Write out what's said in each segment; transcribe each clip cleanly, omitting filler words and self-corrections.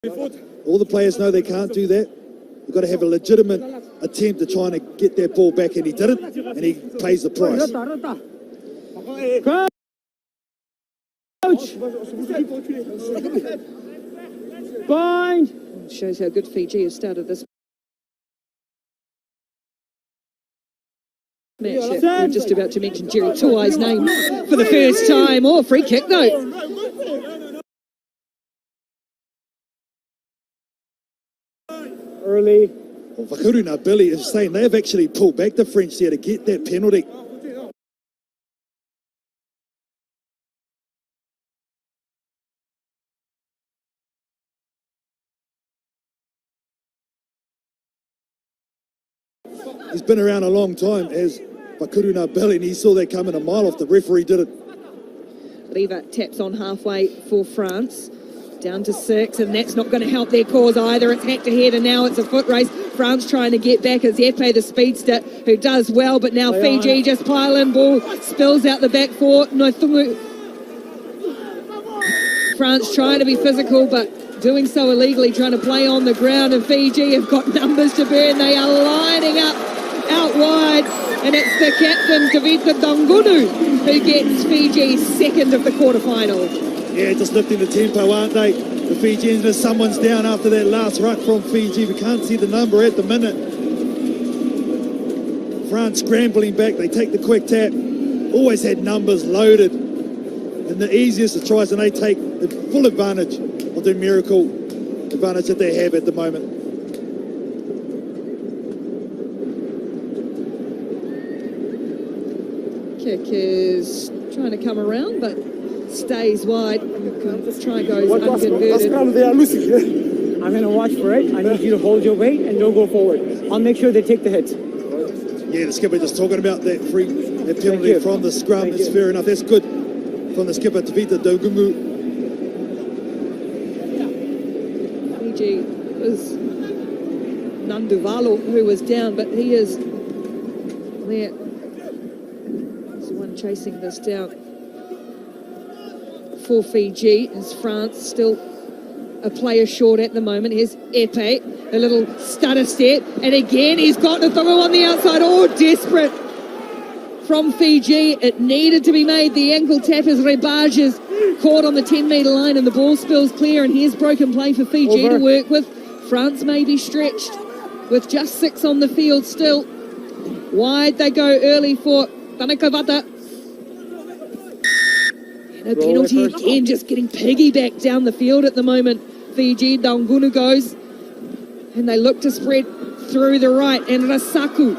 All the players know they can't do that. You've got to have a legitimate attempt to try and get that ball back, and he didn't, and he pays the price. Bind. Shows how good Fiji has started this match. We're just about to mention Jerry Tuai's name for the first time. Oh, free kick though. Early. Well, Vakuruna Billy is saying they've actually pulled back the French there to get that penalty. He's been around a long time as Vakuruna Billy, and he saw that coming a mile off. The referee did it. Lever taps on halfway for France. Down to 6, and that's not going to help their cause either. It's hacked ahead, and now it's a foot race. France trying to get back. It's Epe, the speedster, who does well, but now Fiji just pile in ball, spills out the back four. France trying to be physical, but doing so illegally, trying to play on the ground, and Fiji have got numbers to burn. They are lining up out wide, and it's the captain, Davita Dongunu, who gets Fiji's second of the quarterfinal. Yeah, just lifting the tempo, aren't they? The Fijians, and someone's down after that last ruck from Fiji. We can't see the number at the minute. France scrambling back. They take the quick tap. Always had numbers loaded. And the easiest of tries, and they take the full advantage of the miracle advantage that they have at the moment. Kick is trying to come around, but stays wide. Try goes unconverted. I'm going to watch for it. I need you to hold your weight and don't go forward. I'll make sure they take the hit. Yeah, the skipper just talking about that penalty from the scrum. It's fair enough. That's good from the skipper, Tavita Dogumu. Fiji was Nanduvalo who was down, but he is there. He's the one chasing this down. For Fiji is France, still a player short at the moment. Here's Epe, a little stutter step, and again he's got the throw on the outside. Oh, desperate from Fiji. It needed to be made. The ankle tap as Rebages caught on the 10-metre line, and the ball spills clear, and here's broken play for Fiji to work with. France may be stretched with just 6 on the field still. Wide they go early for Tanakavata. A penalty again, just getting piggyback down the field at the moment. Fiji, Dongunu goes, and they look to spread through the right, and Rasaku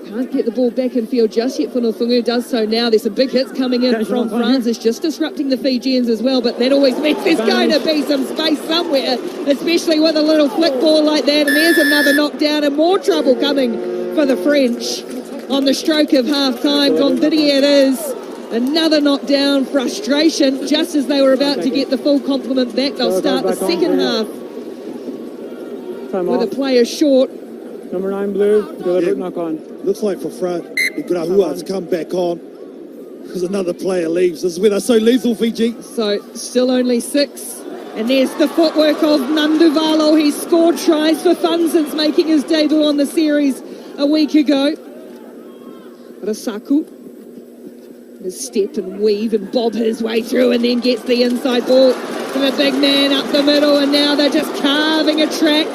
can't get the ball back in field just yet. Funofungu does so now. There's some big hits coming in from France. It's just disrupting the Fijians as well, but that always means there's going to be some space somewhere, especially with a little flick ball like that. And there's another knockdown, and more trouble coming for the French on the stroke of half-time. Gondidier it is. Another knockdown, frustration, just as they were about to get the full complement back. They'll start the second half with a player short. Number 9 blue, deliberate knock on. Looks like for France, Igrahua's come back on because another player leaves. This is where they're so lethal, Fiji. So still only 6. And there's the footwork of Nanduvalo. He's scored tries for fun since making his debut on the series a week ago. Rasaku. Step and weave and bob his way through, and then gets the inside ball from a big man up the middle, and now they're just carving a track.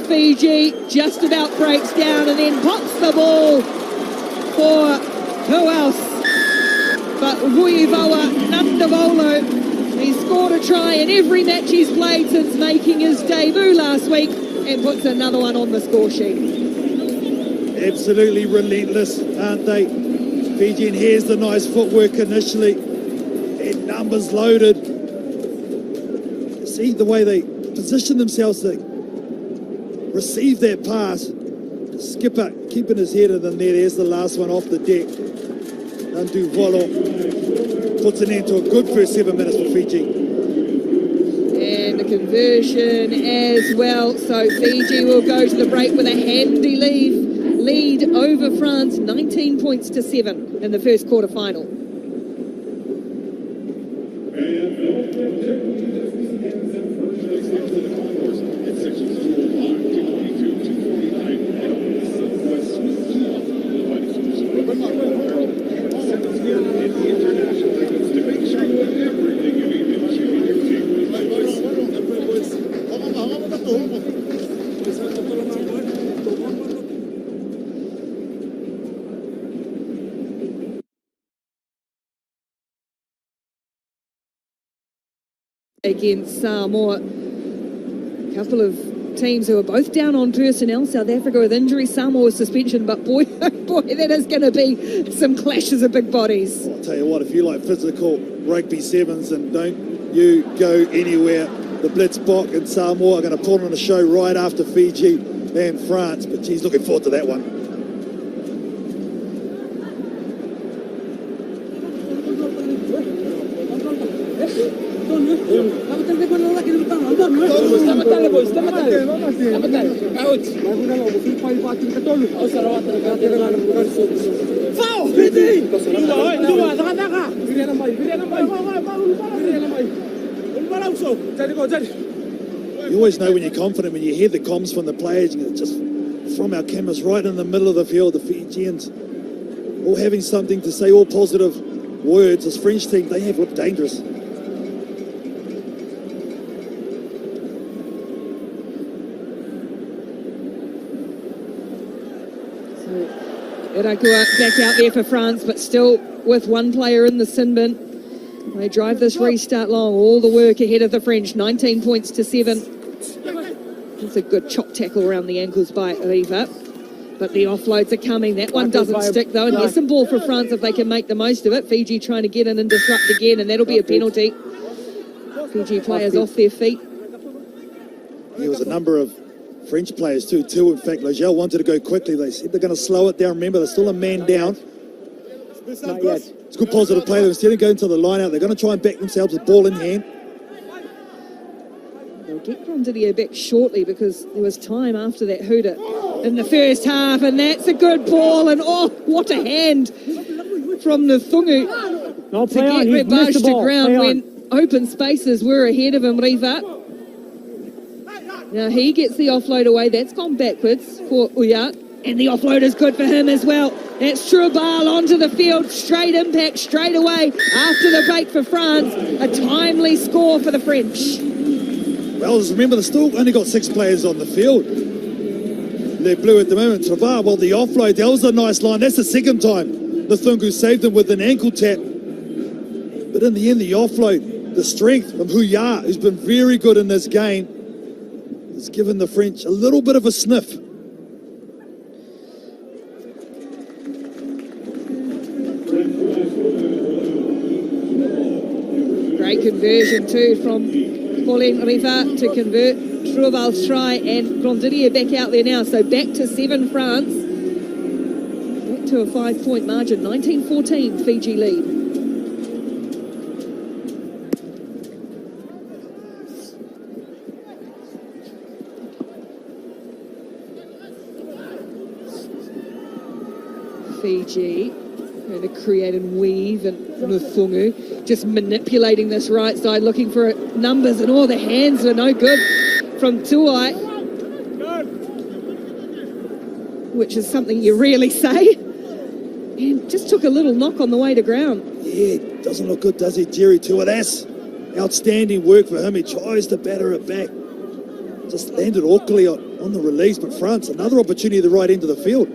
Fiji just about breaks down and then pops the ball for who else but Vuivoa Nandavolo. He's scored a try in every match he's played since making his debut last week, and puts another one on the score sheet. Absolutely relentless, aren't they? Fiji, and here's the nice footwork initially, and numbers loaded. See the way they position themselves to receive that pass. Skipper keeping his head in the net. There's the last one off the deck. Nandu Volo puts an end to a good first 7 minutes for Fiji. And a conversion as well. So Fiji will go to the break with a handy lead over France, 19 points to 7 in the first quarter final. against Samoa. A couple of teams who are both down on personnel. South Africa with injury, Samoa with suspension, but boy, oh boy, that is going to be some clashes of big bodies. I'll tell you what, if you like physical rugby sevens, and don't you go anywhere. The Blitzbok and Samoa are going to put on a show right after Fiji and France, but geez, looking forward to that one. You always know when you're confident when you hear the comms from the players, just from our cameras right in the middle of the field, the Fijians all having something to say, all positive words. This French team, they have looked dangerous. Irakua back out there for France, but still with one player in the sin bin. They drive this restart long. All the work ahead of the French. 19 points to 7. It's a good chop tackle around the ankles by Riva. But the offloads are coming. That one doesn't stick though. And here's some ball for France if they can make the most of it. Fiji trying to get in and disrupt again, and that'll be a penalty. Fiji players off their feet. There was a number of French players too. In fact, Logel wanted to go quickly. They said they're going to slow it down. Remember, they're still a man down. Not yet. It's a good positive play. Instead of going to the line out, they're going to try and back themselves with ball in hand. They'll get Grondidio back shortly because there was time after that hooter in the first half, and that's a good ball. And oh, what a hand from Nthungu No, to get Rebage to ground when open spaces were ahead of him. Riva. Now he gets the offload away. That's gone backwards for Uya. And the offload is good for him as well. That's Trubal onto the field. Straight impact, straight away after the break for France. A timely score for the French. Well, just remember, they still only got 6 players on the field. They're blue at the moment. Trubal, well, the offload, that was a nice line. That's the second time Nthungu saved him with an ankle tap. But in the end, the offload, the strength from Huya, who's been very good in this game, has given the French a little bit of a sniff. Great conversion too from Pauline Riva to convert Truval's try, and Grondidio back out there now. So back to 7 France. Back to a 5-point margin. 19-14 Fiji lead. Fiji going to create and weave, and Nthungu just manipulating this right side, looking for numbers, and all the hands are no good from Tuai, which is something you rarely say, and just took a little knock on the way to ground. Yeah, doesn't look good, does he, Jerry Tuai? That's outstanding work for him. He tries to batter it back. Just landed awkwardly on the release, but France, another opportunity at the right end of the field.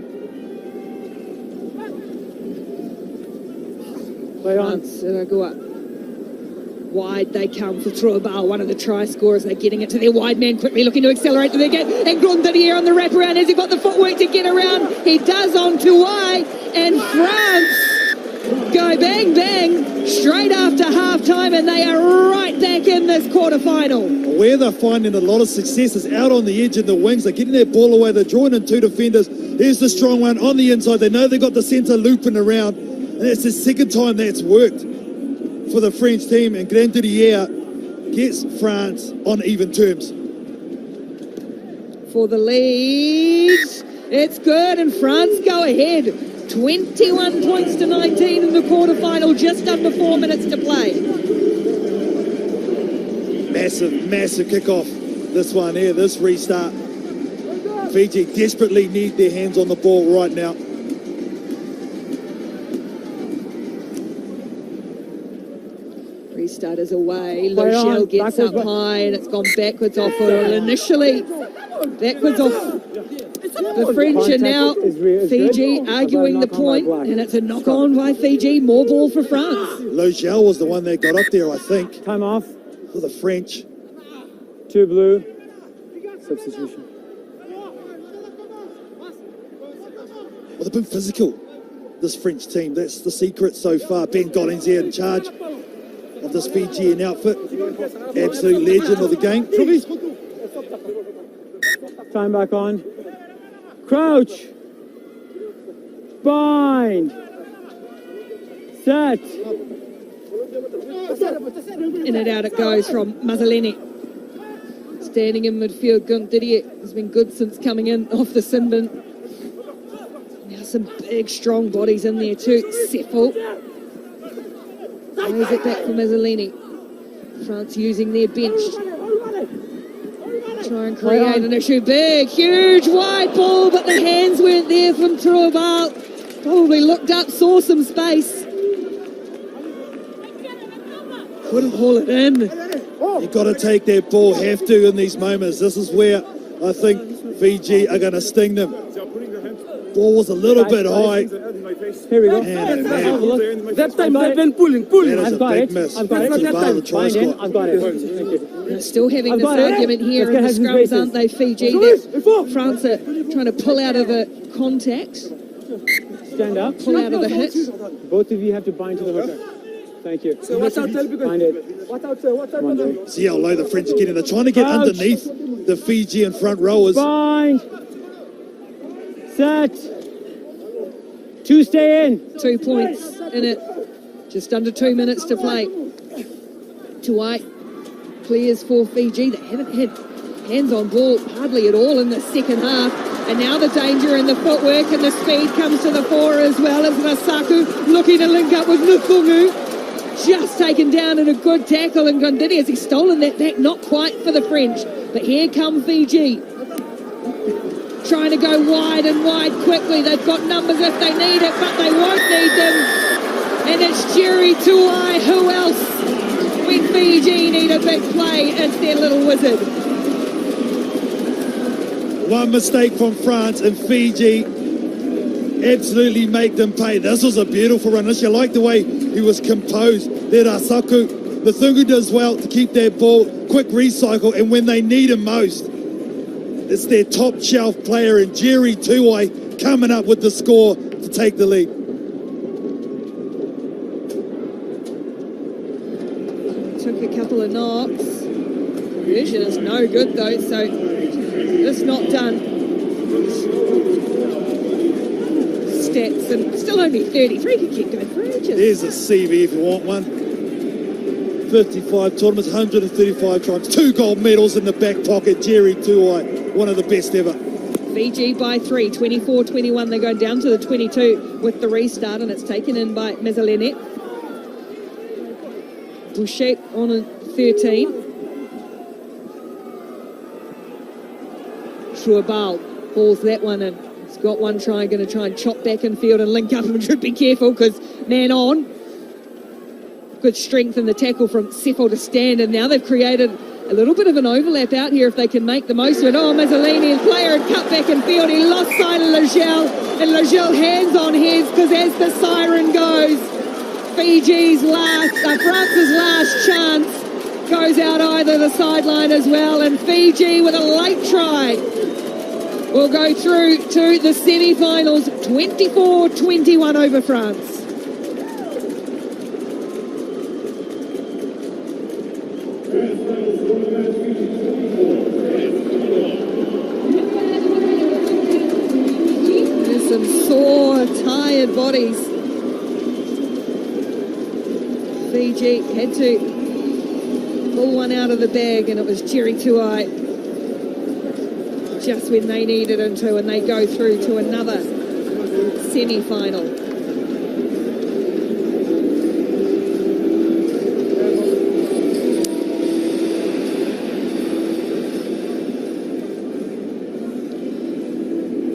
France, go up. Wide they come for Trubal, one of the try scorers. They're getting it to their wide man quickly, looking to accelerate to their game. And Grondidio on the wraparound. Has he got the footwork to get around? He does on Tuai. And France go bang, bang, straight after half-time, and they are right back in this quarterfinal. Where they're finding a lot of success is out on the edge in the wings. They're getting that ball away. They're drawing in 2 defenders. Here's the strong one on the inside. They know they've got the centre looping around. And it's the second time that's worked for the French team, and Grandidier gets France on even terms. For the lead, it's good, and France go ahead. 21 points to 19 in the quarterfinal, just under 4 minutes to play. Massive kickoff, this one here, this restart. Fiji desperately need their hands on the ball right now. Restart is away. Lochelle gets up high, and it's gone backwards off initially. Backwards off the French, and now Fiji arguing the point, and it's a knock on by Fiji. More ball for France. Lochelle was the one that got up there, I think. Time off. for the French. 2 blue. Substitution. Well, they've been physical, this French team. That's the secret so far. Ben Golling's here in charge of this Fijian outfit. Absolute legend of the game. Time back on. Crouch. Bind. Set. In and out it goes from Mazzolini. Standing in midfield, Gundidier has been good since coming in off the sin bin. Now some big, strong bodies in there too. Seffel. Plays it back for Mazzolini. France using their bench. Try and create an issue. Big, huge, wide ball, but the hands weren't there from Troval. Probably looked up, saw some space. Couldn't haul it in. You've got to take that ball, have to in these moments. This is where I think Fiji are going to sting them. Ball was a little bit high. Here we go. Man. That time they've been pulling. That is a I've got big it. miss. I've got it. It's a valid try Bind in. score. I've got it. Thank you. Still having I've this got it. argument here Let's in get the Hsbc. scrums, aren't they, Fiji? That France are trying to pull out of the contact, Stand up. pull out of the hit. Both of you have to bind to the hooker. Thank you. So watch out, Bind it. watch out, sir. Watch out. Come on, Dave. See how low the French are getting. They're trying to get Ouch. underneath the Fijian front rowers. Bind. Set. 2 stay in. 2 points in it. Just under 2 minutes to play. Tuai clears for Fiji. They haven't had hands on ball hardly at all in the second half. And now the danger in the footwork and the speed comes to the fore as well as Rasaku looking to link up with Nukungu. Just taken down in a good tackle, and Gondini has stolen that back, not quite for the French. But here come Fiji. Trying to go wide and wide quickly. They've got numbers if they need it, but they won't need them. And it's Jerry Tuai. Who else? When Fiji need a big play, it's their little wizard. One mistake from France and Fiji absolutely make them pay. This was a beautiful run. You like the way he was composed. There, Asaku. The Thungu does well to keep their ball, quick recycle, and when they need him most, it's their top shelf player in Jerry Tuai coming up with the score to take the lead. Took a couple of knocks. Conversion is no good though, so it's not done. Stats and still only 33. Could keep going for ages. There's a CV if you want one. 55 tournaments, 135 tries, 2 gold medals in the back pocket. Jerry Tuai, one of the best ever. Fiji by 3, 24-21. They're going down to the 22 with the restart, and it's taken in by Mazzolini. Boucher on a 13. Shuabal pulls that one in. He's got one try, going to try and chop back in field and link up, and should be careful because man on. Good strength in the tackle from Seffel to stand, and now they've created a little bit of an overlap out here if they can make the most of it. Oh, Mazzolini, his player, had cut back in field. He lost sight of Lagelle, and Lagelle hands on his because as the siren goes, France's last chance goes out either the sideline as well, and Fiji with a late try will go through to the semi-finals, 24-21 over France. There's some sore, tired bodies. Fiji had to pull one out of the bag, and it was Jerry Tuai just when they needed him to, and they go through to another semi-final.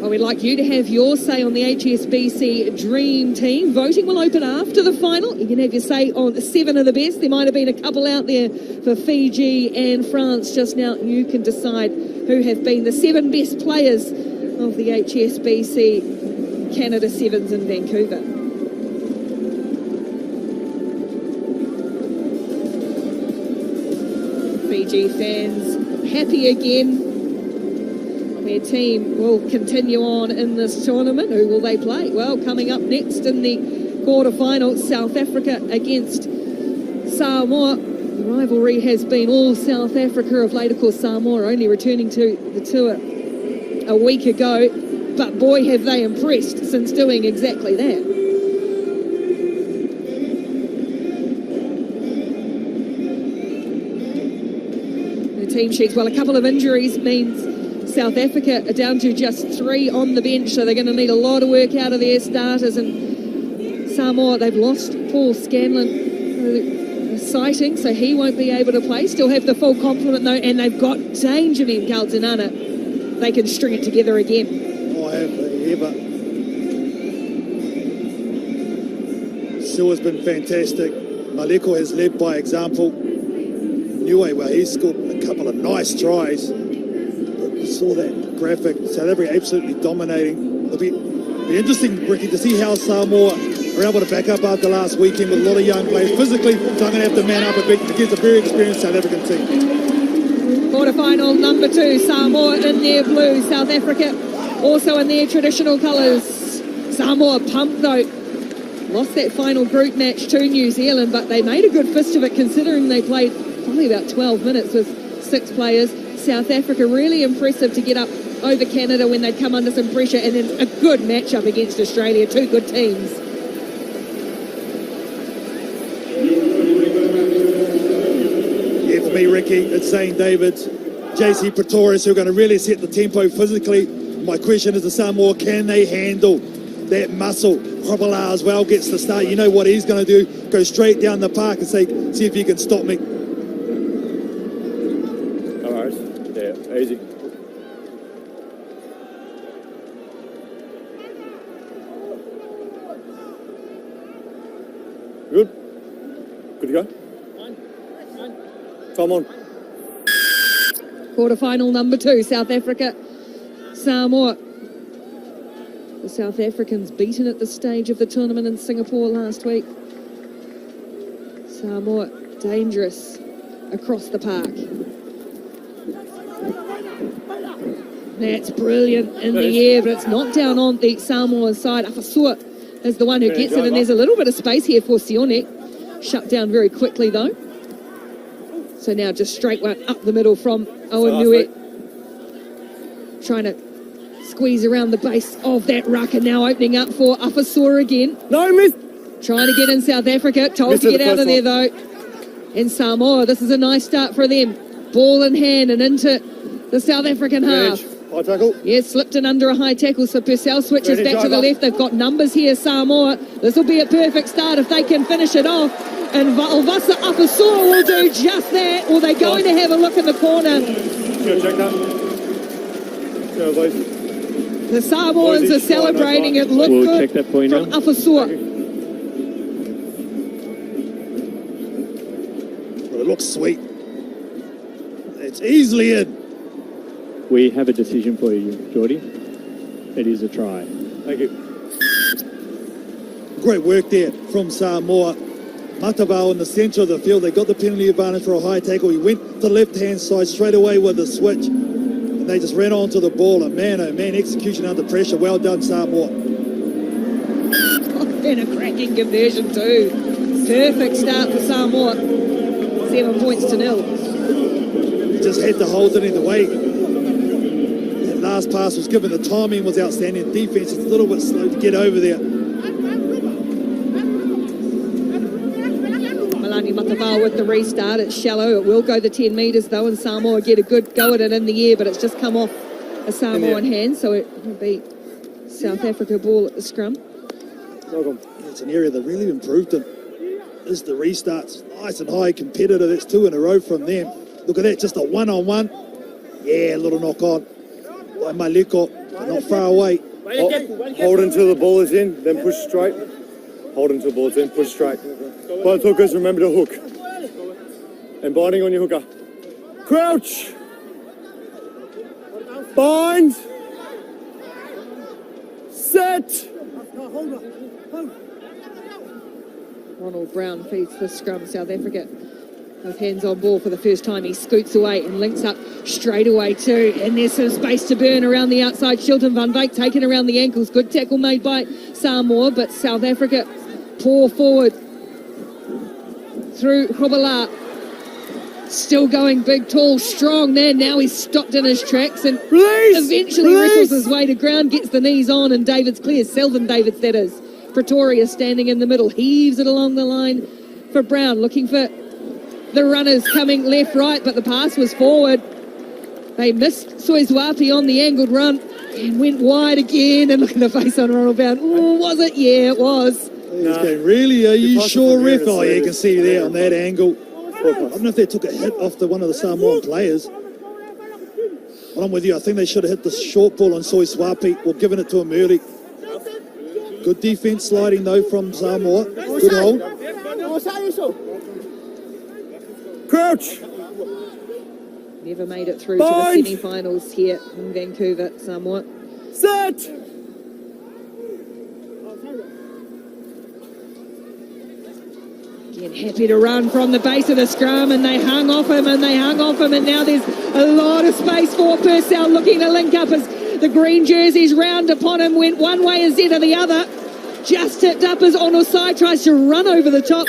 Well, we'd like you to have your say on the HSBC Dream Team. Voting will open after the final. You can have your say on 7 of the best. There might have been a couple out there for Fiji and France just now. You can decide who have been the 7 best players of the HSBC Canada Sevens in Vancouver. Fiji fans happy again. Their team will continue on in this tournament. Who will they play? Well, coming up next in the quarterfinals, South Africa against Samoa. The rivalry has been all South Africa of late. Of course, Samoa only returning to the tour a week ago. But boy, have they impressed since doing exactly that. The team sheets, well, a couple of injuries means South Africa are down to just 3 on the bench, so they're going to need a lot of work out of their starters. And Samoa, they've lost Paul Scanlon, sighting, so he won't be able to play. Still have the full complement though, and they've got Dangerman Kaltenana. They can string it together again. Oh, have they ever. Sua's been fantastic. Maleko has led by example. Niue, well, he's scored a couple of nice tries. You saw that graphic. South Africa absolutely dominating. It'll be interesting, Ricky, to see how Samoa are able to back up after last weekend with a lot of young players. Physically, so I'm going to have to man up a bit against a very experienced South African team. Quarterfinal number 2, Samoa in their blue, South Africa also in their traditional colours. Samoa pumped though. Lost that final group match to New Zealand, but they made a good fist of it considering they played probably about 12 minutes with 6 players. South Africa really impressive to get up over Canada when they'd come under some pressure, and then a good matchup against Australia. 2 good teams. Yeah, for me, Ricky, it's St. David's, JC Pretorius, who are going to really set the tempo physically. My question is to Samoa, can they handle that muscle? Hrobala as well gets the start. You know what he's going to do, go straight down the park and say, see if you can stop me. Yeah, easy. Good? Good to go? Come on. Quarterfinal number 2, South Africa, Samoa. The South Africans beaten at the stage of the tournament in Singapore last week. Samoa dangerous across the park. That's brilliant in the air, but it's knocked down on the Samoan side. Afasua is the one who gets it, and there's a little bit of space here for Sione. Shut down very quickly though. So now just straight one up the middle from Owen Nui. Trying to squeeze around the base of that ruck, and now opening up for Afasua again. No, miss. Trying to get in South Africa. Told to get out of there though. And Samoa, this is a nice start for them. Ball in hand and into the South African half. High tackle. Yes, slipped in under a high tackle, so Purcell switches back to the left. They've got numbers here, Samoa. This will be a perfect start if they can finish it off. And Valvasa Afasua will do just that. Or they're going to have a look in the corner. Check that. The Samoans are celebrating. It looked We'll good check that point from now. Afasua. Well, it looks sweet. It's easily in. We have a decision for you, Geordie. It is a try. Thank you. Great work there from Samoa. Matavao in the centre of the field. They got the penalty advantage for a high tackle. He went to the left-hand side straight away with the switch. And they just ran onto the ball. And man, oh man, execution under pressure. Well done, Samoa. And a cracking conversion too. Perfect start for Samoa. 7 points to 0. He just had to hold it in the way. That last pass was given. The timing was outstanding. Defense is a little bit slow to get over there. Malani Matavao with the restart. It's shallow. It will go the 10 metres though, and Samoa get a good go at it in the air, but it's just come off a Samoan hand, so it will be South Africa ball at the scrum. Welcome. It's an area that really improved in. Is the restarts. Nice and high, competitive. That's 2 in a row from them. Look at that, just a one-on-one. Yeah, a little knock on. By Maleko, not far away. Hold until the ball is in, then push straight. Hold until the ball is in, push straight. Both hookers, remember to hook. And binding on your hooker. Crouch. Bind. Set. Ronald Brown feeds the scrum, South Africa Both hands on ball for the first time. He scoots away and links up straight away too. And there's some space to burn around the outside. Shilton van Wyk taken around the ankles. Good tackle made by Samoa, but South Africa pour forward through Grobelaar. Still going big, tall, strong man. Now he's stopped in his tracks and eventually wrestles his way to ground, gets the knees on, and David's clear. Selvin Davids, that is. Pretoria standing in the middle, heaves it along the line for Brown, looking for the runners coming left, right, but the pass was forward. They missed Soizwapi on the angled run and went wide again. And look at the face on Ronald Brown. Oh, was it? Yeah, it was. He's going, really? Are you sure, ref? Oh, yeah, you can see there on that angle. I don't know if they took a hit off one of the Samoan players. But I'm with you. I think they should have hit the short ball on Soizwapi or given it to him early. Good defense sliding, though, from Samoa. Good hold. Crouch! Never made it through to the semi-finals here in Vancouver, Samoa. Set! Again, happy to run from the base of the scrum, and they hung off him, and now there's a lot of space for Purcell looking to link up as the green jerseys round upon him, went one way instead of the other. Just tipped up as Onosai tries to run over the top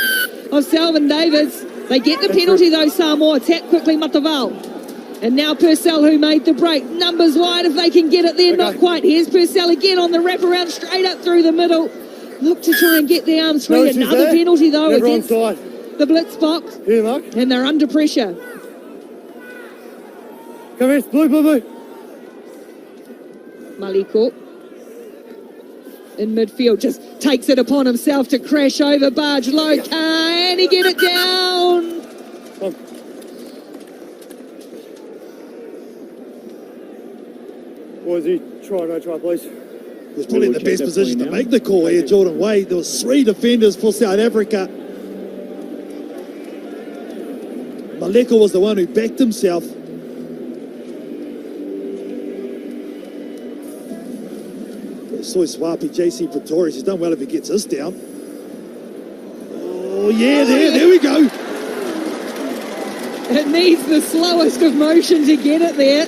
of Selvin Davids. They get the penalty though, Samoa. Tap quickly, Mataval. And now Purcell, who made the break. Numbers wide if they can get it there. Not quite. Here's Purcell again on the wraparound, straight up through the middle. Look to try and get the arms free. Another penalty though against the blitz box. Here, Mark. And they're under pressure. Come here, blue. Maliko in midfield just takes it upon himself to crash over Barge low. Can he get it down? Was he try, no try, please? He was probably in the best position to make the call here, Jordan Wade. There was 3 defenders for South Africa. Maleko was the one who backed himself. Soizwapi, JC Pretorius, he's done well if he gets this down. Oh yeah, there we go. It needs the slowest of motion to get it there.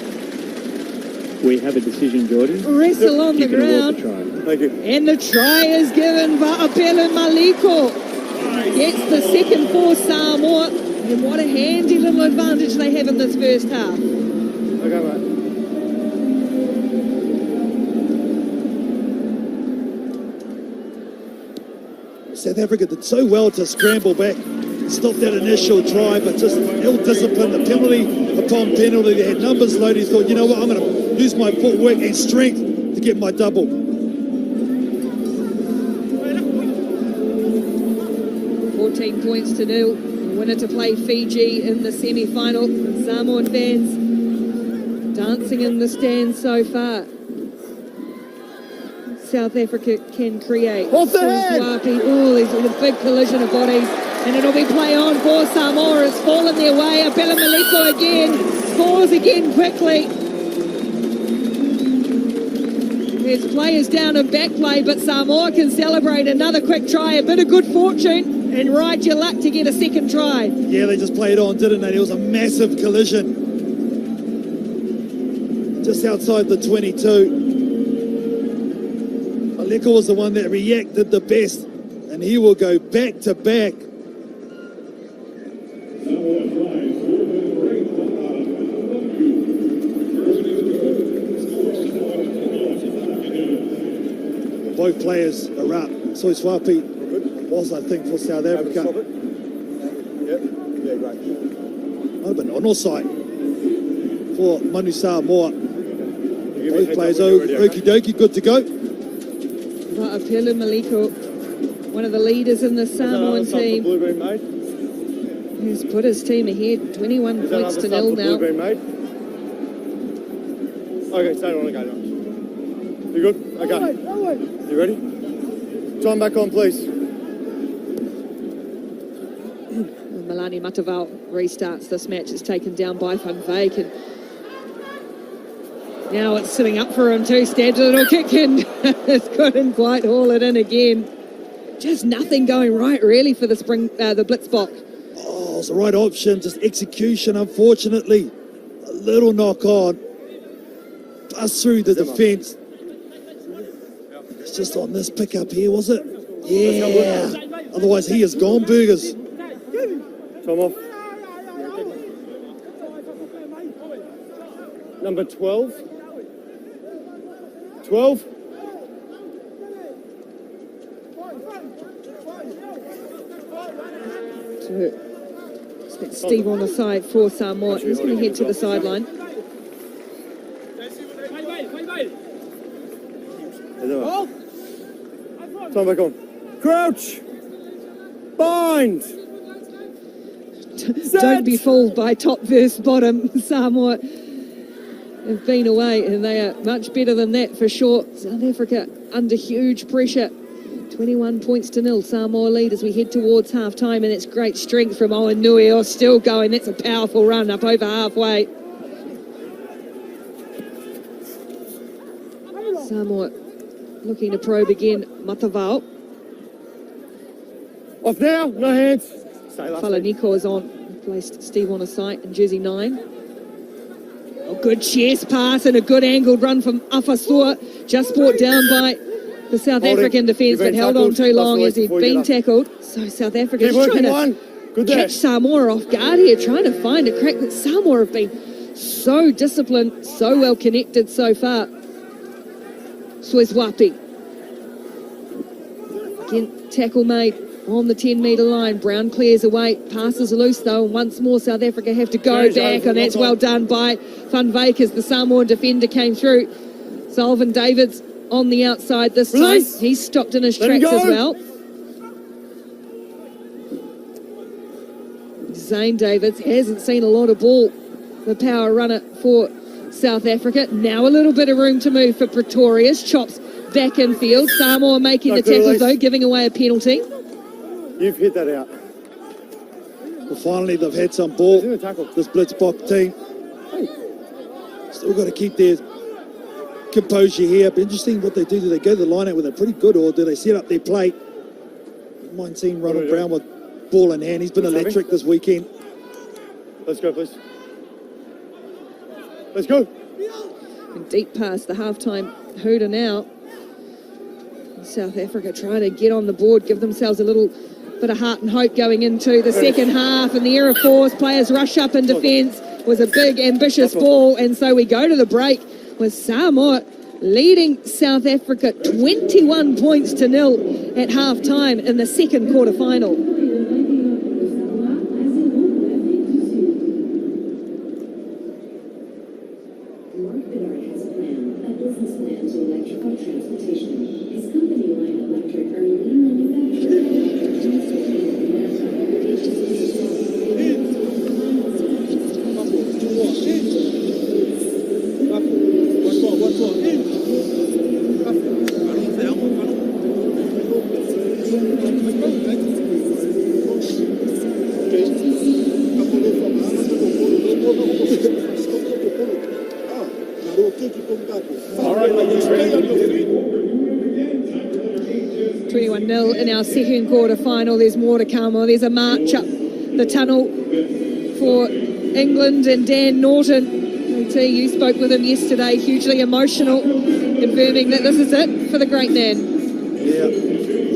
We have a decision, Jordan. Wrestle on the ground. Thank you. And the try is given by Apele Maliko. Gets the second for Samoa. And what a handy little advantage they have in this first half. Okay, mate. South Africa did so well to scramble back, stop that initial try, but just ill-disciplined. The penalty upon penalty, they had numbers loaded. He thought, you know what, I'm going to use my footwork and strength to get my double. 14 points to nil. Winner to play Fiji in the semi-final. Samoan fans dancing in the stands so far. South Africa can create. Off the head! Oh, there's a big collision of bodies. And it'll be play on for Samoa. It's fallen their way. Apele Maliko again. Scores again quickly. There's players down in back play, but Samoa can celebrate another quick try. A bit of good fortune and ride your luck to get a second try. Yeah, they just played on, didn't they? It was a massive collision. Just outside the 22. Maleko was the one that reacted the best, and he will go back to back. Both players are up. Soizwapi was, I think, for South Africa. Yep. Yeah, great. Might have been on site for Manu Samoa. Both players, okie dokie, good to go. Apele Maliko, one of the leaders in the Samoan team, who's put his team ahead, 21 points to nil now. Okay, stay on again. You good? Okay. You ready? Time back on, please. Malani Mataval restarts this match. It's taken down by Van Wyk, and now it's sitting up for him too. Stabs a little kick in. Couldn't quite haul it in again. Just nothing going right really for the Blitzbok. Oh, Oh, it's the right option, just execution, unfortunately. A little knock on. Bust through the defence. It's just on this pickup here, was it? Yeah. Otherwise, he is gone, Burgers. Time off. Number 12. 12. Steve on the side for Samoa. He's going to head to the sideline. Time back on. Crouch. Bind. Don't be fooled by top versus bottom. Samoa have been away and they are much better than that for sure. South Africa under huge pressure. 21 points to nil. Samoa lead as we head towards half time, and it's great strength from Owen Nui. Still going. That's a powerful run up over halfway. Samoa looking to probe again. Matavao. Off now. No hands. Falaniko is on. Placed Steve on a site in jersey 9. A good chest pass and a good angled run from Afasua. Just brought down by the South African defence, but held on too long as he'd been tackled. So South Africa's trying to catch Samoa off guard here, trying to find a crack. But Samoa have been so disciplined, so well connected so far. Swizwapi. Again, tackle made on the 10-metre line. Brown clears away, passes loose though, and once more South Africa have to go back, and that's well done by Van Wyk as the Samoan defender came through. Sullivan Davids on the outside this time. He's stopped in his tracks as well. Zane Davids hasn't seen a lot of ball. The power runner for South Africa. Now a little bit of room to move for Pretorius. Chops back in field. Samoa making the tackles though, giving away a penalty. You've hit that out. Well, finally, they've had some ball. This Blitzbok team. Still got to keep their composure here. Be interesting what they do. Do they go to the line out with a pretty good, or do they set up their plate? You mind seeing Ronald Brown with ball in hand. He's been electric this weekend. Let's go, please. Let's go. And deep past the halftime hooter now. South Africa trying to get on the board, give themselves a little bit of heart and hope going into the second half. And the Air Force players rush up in defence. Was a big, ambitious ball. And so we go to the break with Samoa leading South Africa 21 points to nil at half-time in the second quarter-final. In our second quarter final, there's more to come. Or there's a march up the tunnel for England and Dan Norton. OT, you spoke with him yesterday, hugely emotional, confirming that this is it for the great man. Yeah,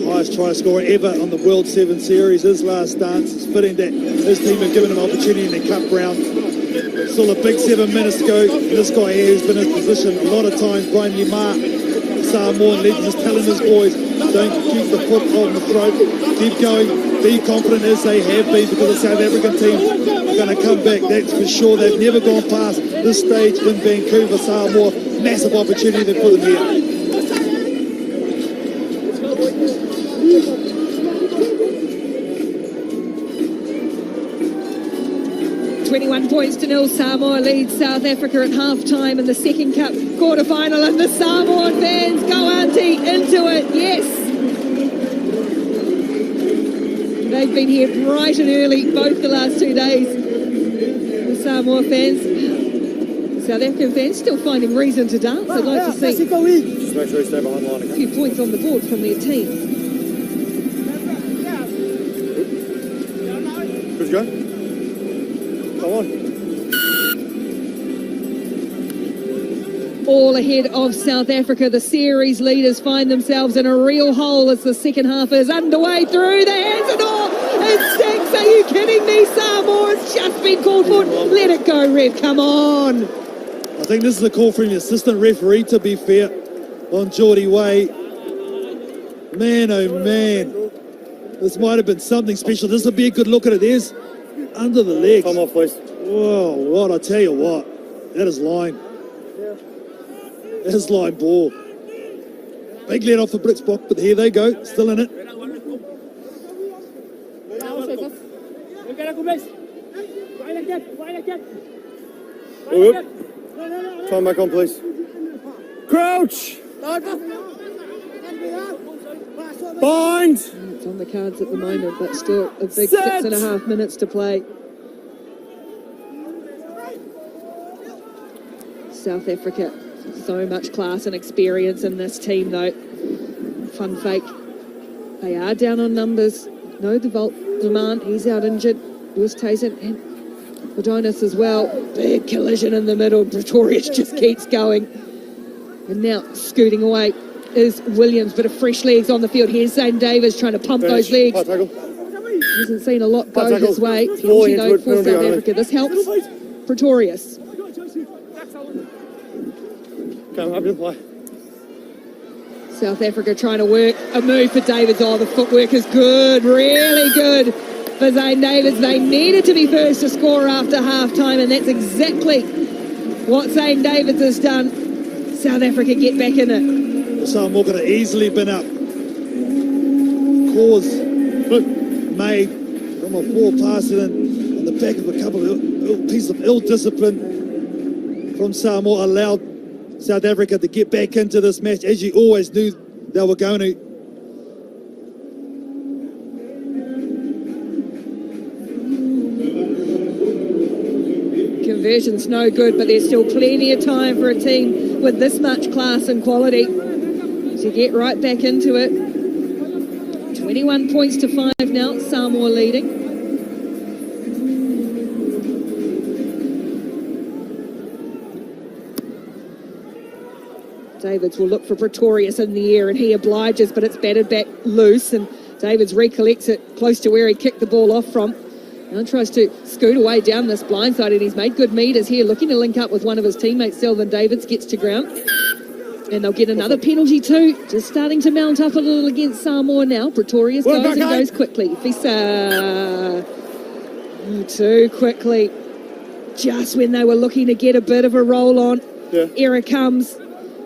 highest try scorer ever on the World 7 Series. His last dance. It's fitting that his team have given him opportunity in the cup round. Still a big 7 minutes to go. This guy here has been in his position a lot of times. Brian Yamar, Samoan legend, is telling his boys, don't keep the foot on the throat. Keep going. Be confident as they have been, because the South African team are going to come back. That's for sure. They've never gone past this stage in Vancouver. Samoa, massive opportunity they put them here. 21 points to nil. Samoa leads South Africa at half-time in the second cup quarter-final, and the Samoan fans go auntie into it. Yes. They've been here bright and early both the last 2 days. The Samoa fans. South African fans still finding reason to dance. I'd like to see Just make sure you stay behind the line. a few points on the board from their team. Good to go. Come on. All ahead of South Africa. The series leaders find themselves in a real hole as the second half is underway. Through the hands and all. It's 6. Are you kidding me? Samoa has just been called for. Let it go, ref. Come on. I think this is a call from the assistant referee, to be fair, on Geordie Way. Man, oh man. This might have been something special. This will be a good look at it. There's under the legs. Come off, please. Whoa, what? I tell you what. That is line. That is line ball. Big let off the Blitzbox, but here they go. Still in it. All good. Time back on, please. Crouch! Bind! It's on the cards at the moment, but still a big Set. 6.5 minutes to play. South Africa, so much class and experience in this team, though. Fun fake. They are down on numbers. No demand. He's out injured. Lewis Tyson and Adonis as well. Big collision in the middle. Pretorius just keeps going. And now scooting away is Williams, but a fresh legs on the field. Here's Zane Davis trying to pump those legs. High tackle. Hasn't seen a lot go his way. Falling Penalty into though it, for penalty South only. Africa. This helps Pretorius. Come, happy to play. South Africa trying to work a move for Davids. Oh, the footwork is good, really good for Zane Davids. They needed to be first to score after half-time, and that's exactly what Zane Davids has done. South Africa get back in it. Samoa could have easily been up. Cause made from a poor pass in the back of a couple of piece of ill discipline from Samoa allowed South Africa to get back into this match, as you always knew they were going to. Conversion's no good, but there's still plenty of time for a team with this much class and quality to get right back into it. 21 points to 5 now, Samoa leading. Davids will look for Pretorius in the air, and he obliges, but it's batted back loose, and Davids recollects it close to where he kicked the ball off from. Now tries to scoot away down this blind side, and he's made good meters here, looking to link up with one of his teammates. Selvin Davids gets to ground, and they'll get another penalty too. Just starting to mount up a little against Samoa now. Pretorius goes and goes quickly. Fisa too quickly. Just when they were looking to get a bit of a roll on, error comes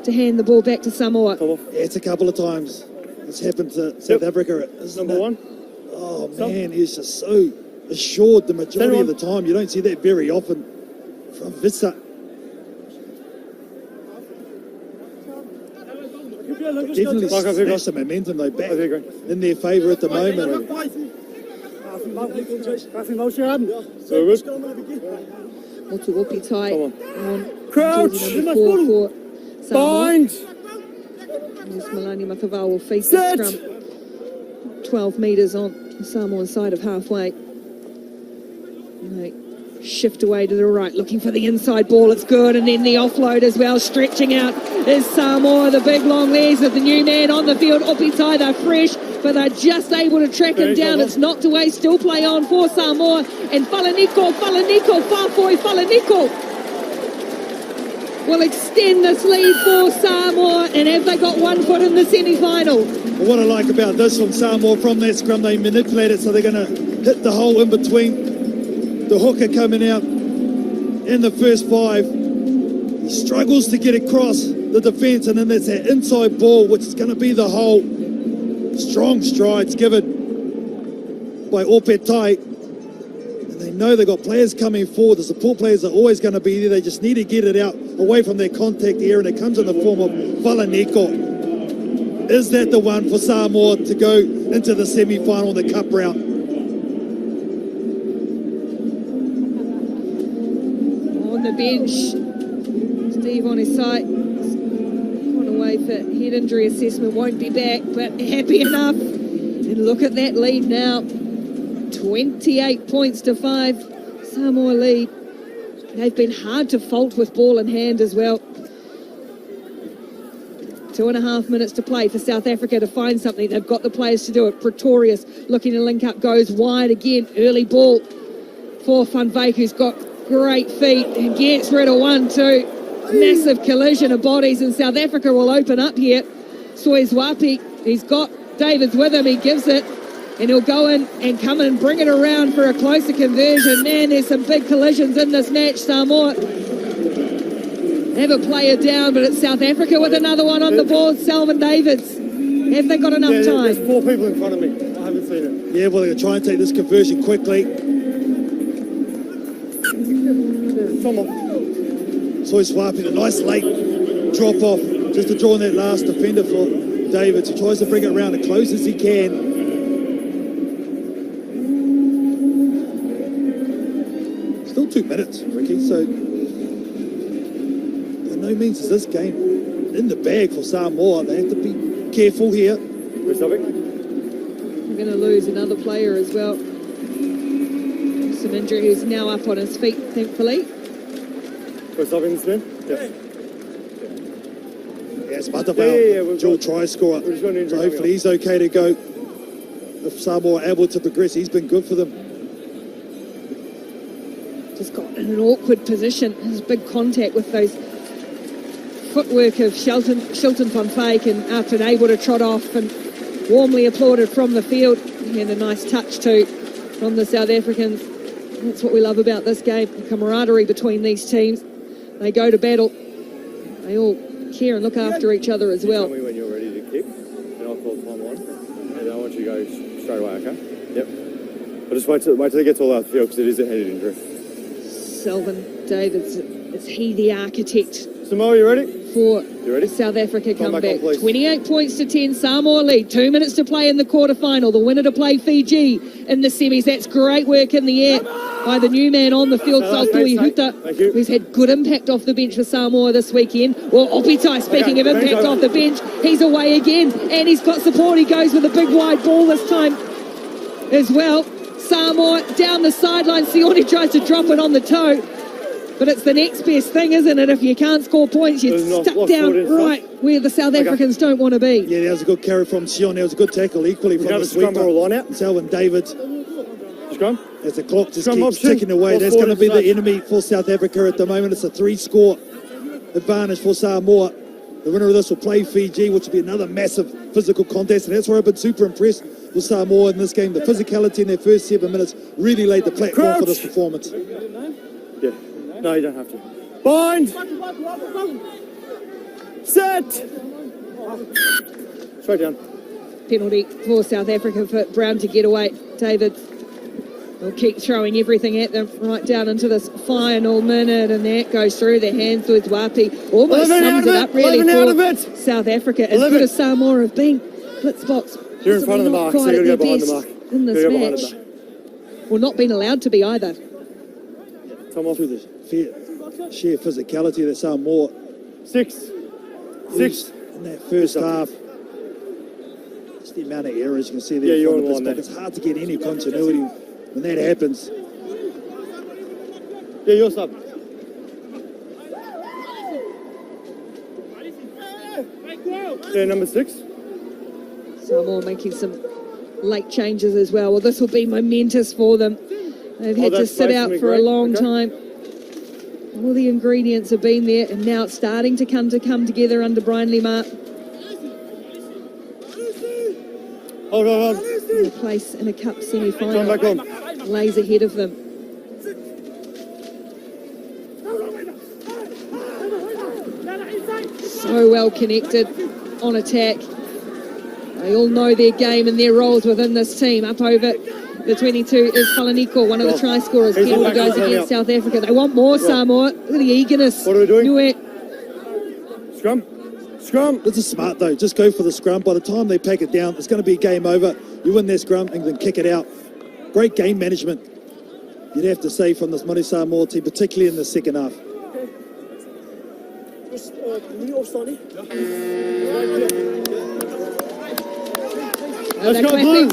to hand the ball back to Samoa. Yeah, it's a couple of times. It's happened to South Africa. Number one. Oh man, he's just so assured the majority of the time. You don't see that very often from Vista. Definitely smash the momentum though back in their favour at the moment. Motuopi tie on Crouch! jersey number 4 for Samoa. Bind! There's Malani Matavao will face the scrum. 12 metres on the Samoan side of halfway. They shift away to the right, looking for the inside ball. It's good, and then the offload as well. Stretching out is Samoa. The big long legs of the new man on the field. Opitai, they're fresh, but they're just able to track him down. It's knocked away. Still play on for Samoa. And Falaniko, Fafoi Falaniko will extend this lead for Samoa, and have they got 1 foot in the semi-final? Well, what I like about this from Samoa, from that scrum, they manipulate it so they're going to hit the hole in between. The hooker coming out in the first 5. He struggles to get across the defence, and then there's that inside ball, which is going to be the hole. Strong strides given by Opetai. And they know they've got players coming forward. The support players are always going to be there. They just need to get it out away from their contact area, and it comes in the form of Falaneko. Is that the one for Samoa to go into the semi-final, the cup round? On the bench, Steve on his side, gone away for head injury assessment, won't be back, but happy enough. And look at that lead now, 28 points to 5. Samoa lead. They've been hard to fault with ball in hand as well. 2.5 minutes to play for South Africa to find something. They've got the players to do it. Pretorius looking to link up, goes wide again. Early ball for Van Wyk, who's got great feet and gets rid of 1-2. Massive collision of bodies, and South Africa will open up here. Hsbc, he's got Davids with him. He gives it, and he'll go in and come in and bring it around for a closer conversion. Man, there's some big collisions in this match. Samoa have a player down, but it's South Africa with another one on the board. Selvin Davids. Have they got enough time? There's 4 people in front of me. I haven't seen it. Yeah, well, they're going to try and take this conversion quickly. Come on. So he's swiping a nice late drop off just to draw on that last defender for Davids. He tries to bring it around as close as he can. Still 2 minutes, Ricky, so by no means is this game in the bag for Samoa. They have to be careful here. We're going to lose another player as well. Some injury, who's now up on his feet, thankfully. We're stopping this man? Yeah. Yeah, it's Matavao, dual try scorer. We've got an injury So hopefully he's okay to go. If Samoa are able to progress, he's been good for them. Just got in an awkward position. There's big contact with those footwork of Shilton van Wyk, and after able to trot off and warmly applauded from the field. And a nice touch too from the South Africans. That's what we love about this game, the camaraderie between these teams. They go to battle. They all care and look after each other as well. Tell me when you're ready to kick, and I'll call time on. And I want you to go straight away, okay? Yep. But just wait till it gets all out of the field, because it is a headed injury. Selvin Davids, is he the architect Samoa, you ready? for You ready? South Africa Come back comeback? on, please. 28 points to 10, Samoa lead. 2 minutes to play in the quarterfinal. The winner to play Fiji in the semis. That's great work in the air by the new man on the field, Saltui Huta, Thank you. who's had good impact off the bench for Samoa this weekend. Well, Opitai, speaking of impact off the bench, he's away again, and he's got support. He goes with a big wide ball this time as well. Samoa down the sideline. Sione tries to drop it on the toe. But it's the next best thing, isn't it? If you can't score points, you're stuck down right where the South Africans don't want to be. Yeah, that was a good carry from Sion. That was a good tackle equally from the sweeper. Line out. Selvin Davids. Scrum. As the clock just Scrum keeps option. ticking away, Ball that's going to be forward the enemy for South Africa at the moment. It's a 3-score advantage for Samoa. The winner of this will play Fiji, which will be another massive physical contest, and that's where I've been super impressed with Samoa in this game. The physicality in their first 7 minutes really laid the platform for this performance. Yeah. No, you don't have to. Bind. Set. Straight down. Penalty for South Africa for Brown to get away. David will keep throwing everything at them right down into this final minute, and that goes through their hands with Wapi. Almost sums it up really for South Africa. As good as Samoa have been, Blitzbox You're in front of the mark, so you've got to go behind the mark. in this match. Well, not been allowed to be either. Come off. Through the sheer physicality that Samoa 6. in that first half. Just the amount of errors you can see there. Yeah, you're in front on of line this. It's hard to get any continuity when that happens. Yeah, your sub. Yeah, number 6. Samoa making some late changes as well. Well, this will be momentous for them. They've had to sit out for a long time. All the ingredients have been there, and now it's starting to come together under Brian Lemar. Hold on. And a place in a cup semi-final Come back on. lays ahead of them. So well connected on attack. They all know their game and their roles within this team. Up over the 22 is Falaniko, one of the try scorers. Penalty goes against South Africa. They want more, Samoa. Look at the eagerness. What are we doing? Nuet. Scrum. This is smart though. Just go for the scrum. By the time they pack it down, it's going to be game over. You win their scrum and then kick it out. Great game management, you'd have to say, from this Manu Samoa team, particularly in the second half. They're clapping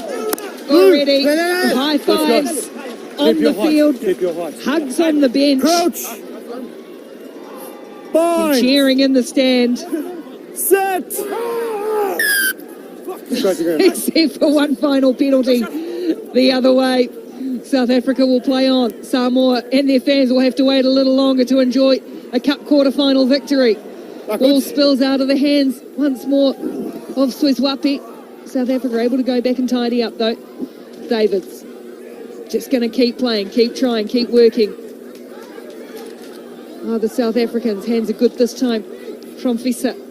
already. High fives on the field, Keep your height. hugs on the bench, Crouch. Bind. cheering in the stand, Set. Straight to ground. except for one final penalty the other way. South Africa will play on. Samoa and their fans will have to wait a little longer to enjoy a cup quarter-final victory. Ball spills out of the hands once more of Swiswapi. South Africa able to go back and tidy up though. Davids just going to keep playing, keep trying, keep working. Oh, the South Africans, hands are good this time from Hsbc.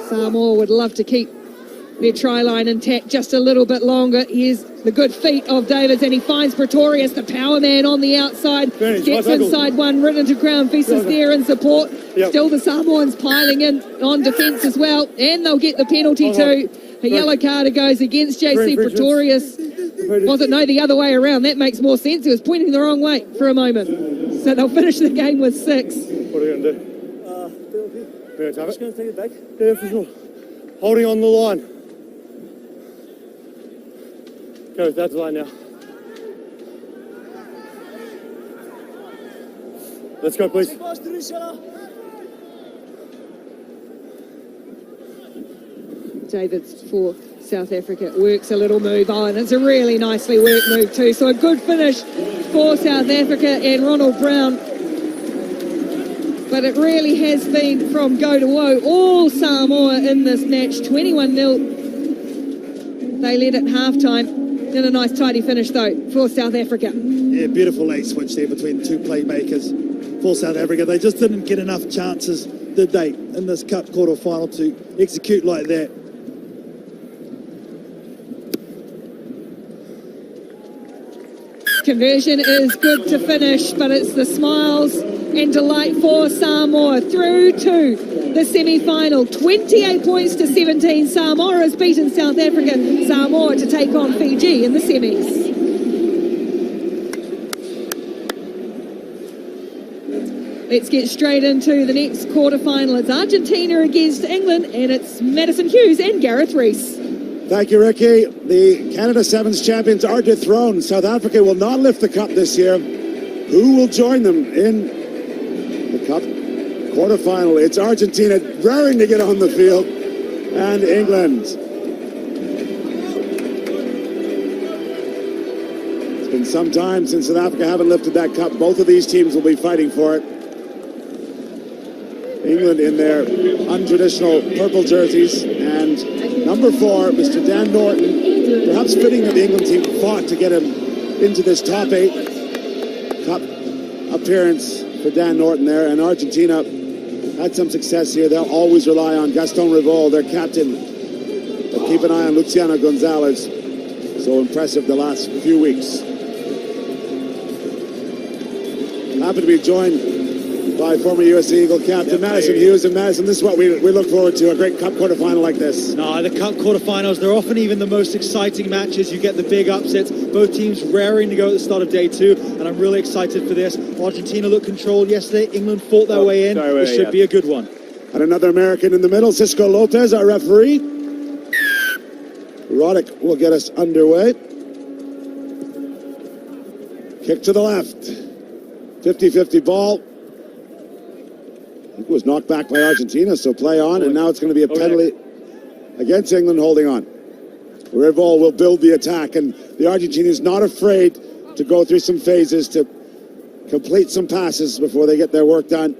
Samoa would love to keep their try line intact just a little bit longer. Here's the good feet of Davids, and he finds Pretorius, the power man, on the outside. Gets inside one, written to ground. Hsbc's there in support. Still the Samoans piling in on defence as well, and they'll get the penalty too. A yellow card goes against JC Pretorius. Was it? No, the other way around. That makes more sense. He was pointing the wrong way for a moment. So they'll finish the game with 6. What are you going to do? Just going to take it back. Yeah, for sure. Holding on the line. Go, that's the line now. Let's go, please. Davids for South Africa works a little move on. It's a really nicely worked move too. So a good finish for South Africa and Ronald Brown. But it really has been from go to woe. All Samoa in this match, 21-0. They led at halftime. And a nice tidy finish though for South Africa. Yeah, beautiful late switch there between the two playmakers for South Africa. They just didn't get enough chances, did they, in this cup quarter final to execute like that. Conversion is good to finish, but it's the smiles and delight for Samoa through to the semi-final. 28 points to 17. Samoa has beaten South Africa. Samoa to take on Fiji in the semis. Let's get straight into the next quarter-final. It's Argentina against England, and it's Madison Hughes and Gareth Rees. Thank you, Ricky. The Canada Sevens champions are dethroned. South Africa will not lift the cup this year. Who will join them in the cup quarterfinal? It's Argentina raring to get on the field, and England. It's been some time since South Africa haven't lifted that cup. Both of these teams will be fighting for it. England in their untraditional purple jerseys, and number 4, Mr. Dan Norton. Perhaps fitting that the England team fought to get him into this top 8 cup appearance for Dan Norton there. And Argentina had some success here. They'll always rely on Gaston Rivol, their captain. But keep an eye on Luciano Gonzalez. So impressive the last few weeks. Happy to be joined by former USA Eagle captain Madison Hughes. And Madison, this is what we look forward to, a great cup quarterfinal like this. No, the cup quarterfinals, they're often even the most exciting matches. You get the big upsets, both teams raring to go at the start of day 2, and I'm really excited for this. Argentina looked controlled yesterday. England fought their way in. It should be a good one. And another American in the middle, Cisco Lopez, our referee. Roddick will get us underway. Kick to the left. 50-50 ball. It was knocked back by Argentina, so play on, and now it's going to be a penalty against England holding on. Rivol will build the attack, and the Argentinians not afraid to go through some phases to complete some passes before they get their work done.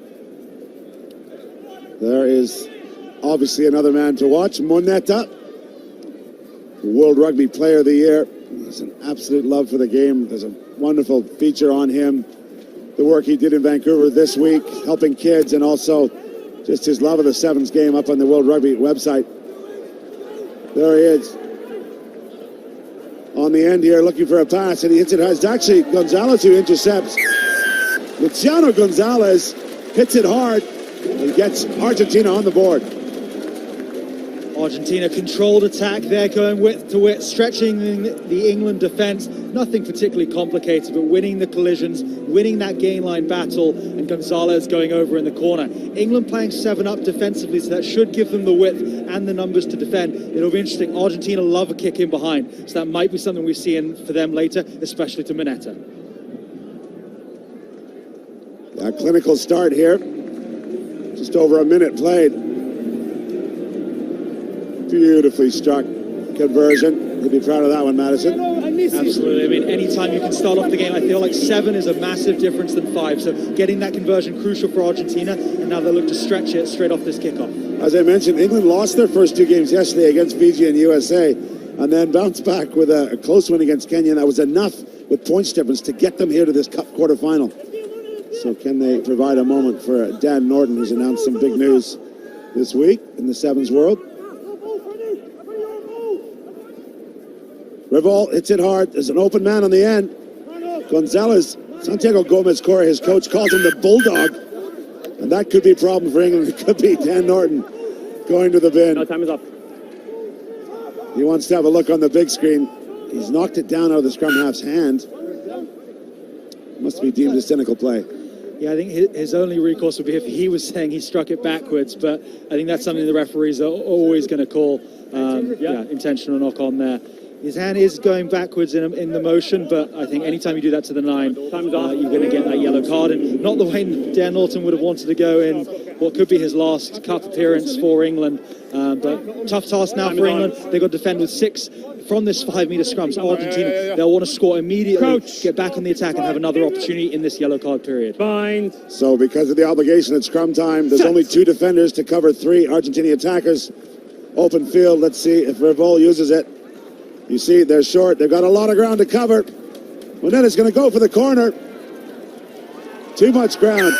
There is obviously another man to watch, Moneta, World Rugby Player of the Year. There's an absolute love for the game. There's a wonderful feature on him. The work he did in Vancouver this week, helping kids, and also just his love of the Sevens game up on the World Rugby website. There he is. On the end here, looking for a pass, and he hits it. It's actually Gonzalez who intercepts. Luciano Gonzalez hits it hard and gets Argentina on the board. Argentina controlled attack there, going width to width, stretching the England defence. Nothing particularly complicated, but winning the collisions, winning that gain line battle, and Gonzalez going over in the corner. England playing 7 up defensively, so that should give them the width and the numbers to defend. It'll be interesting. Argentina love a kick in behind, so that might be something we see in for them later, especially to Mineta. A clinical start here. Just over a minute played. Beautifully struck conversion. You'll be proud of that one, Madison. Absolutely. I mean, anytime you can start off the game, I feel like 7 is a massive difference than 5. So getting that conversion crucial for Argentina, and now they look to stretch it straight off this kickoff. As I mentioned, England lost their first 2 games yesterday against Fiji and USA, and then bounced back with a close win against Kenya, and that was enough with points difference to get them here to this Cup quarterfinal. So can they provide a moment for Dan Norton, who's announced some big news this week in the Sevens world? Revol hits it hard. There's an open man on the end. Gonzalez, Santiago Gomez Correa, his coach, calls him the Bulldog. And that could be a problem for England. It could be Dan Norton going to the bin. No, time is up. He wants to have a look on the big screen. He's knocked it down out of the scrum half's hand. Must be deemed a cynical play. Yeah, I think his only recourse would be if he was saying he struck it backwards, but I think that's something the referees are always going to call intentional knock on there. His hand is going backwards in the motion, but I think anytime you do that to the 9, you're going to get that yellow card. And not the way Dan Norton would have wanted to go in what could be his last Cup appearance for England. But tough task now for England. They've got to defend with 6 from this 5-metre scrum. So Argentina, they'll want to score immediately, get back on the attack and have another opportunity in this yellow card period. So because of the obligation at scrum time, there's only 2 defenders to cover 3 Argentinian attackers. Open field, let's see if Revol uses it. You see, they're short. They've got a lot of ground to cover. Moneta's going to go for the corner. Too much ground.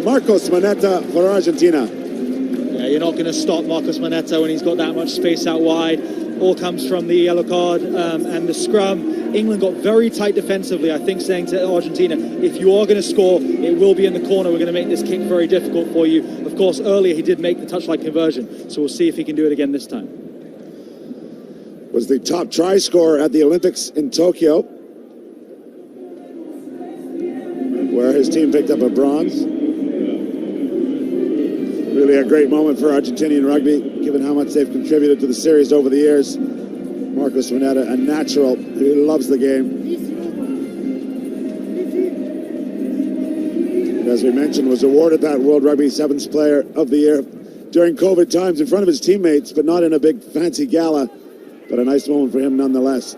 Marcos Moneta for Argentina. Yeah, you're not going to stop Marcos Moneta when he's got that much space out wide. All comes from the yellow card and the scrum. England got very tight defensively, I think, saying to Argentina, if you are going to score, it will be in the corner. We're going to make this kick very difficult for you. Of course, earlier he did make the touchline conversion, so we'll see if he can do it again this time. Was the top try scorer at the Olympics in Tokyo, where his team picked up a bronze. Really a great moment for Argentinian rugby, given how much they've contributed to the series over the years. Marcos Moneta, a natural who loves the game. And as we mentioned, was awarded that World Rugby Sevens Player of the Year during COVID times in front of his teammates, but not in a big fancy gala. But a nice moment for him nonetheless.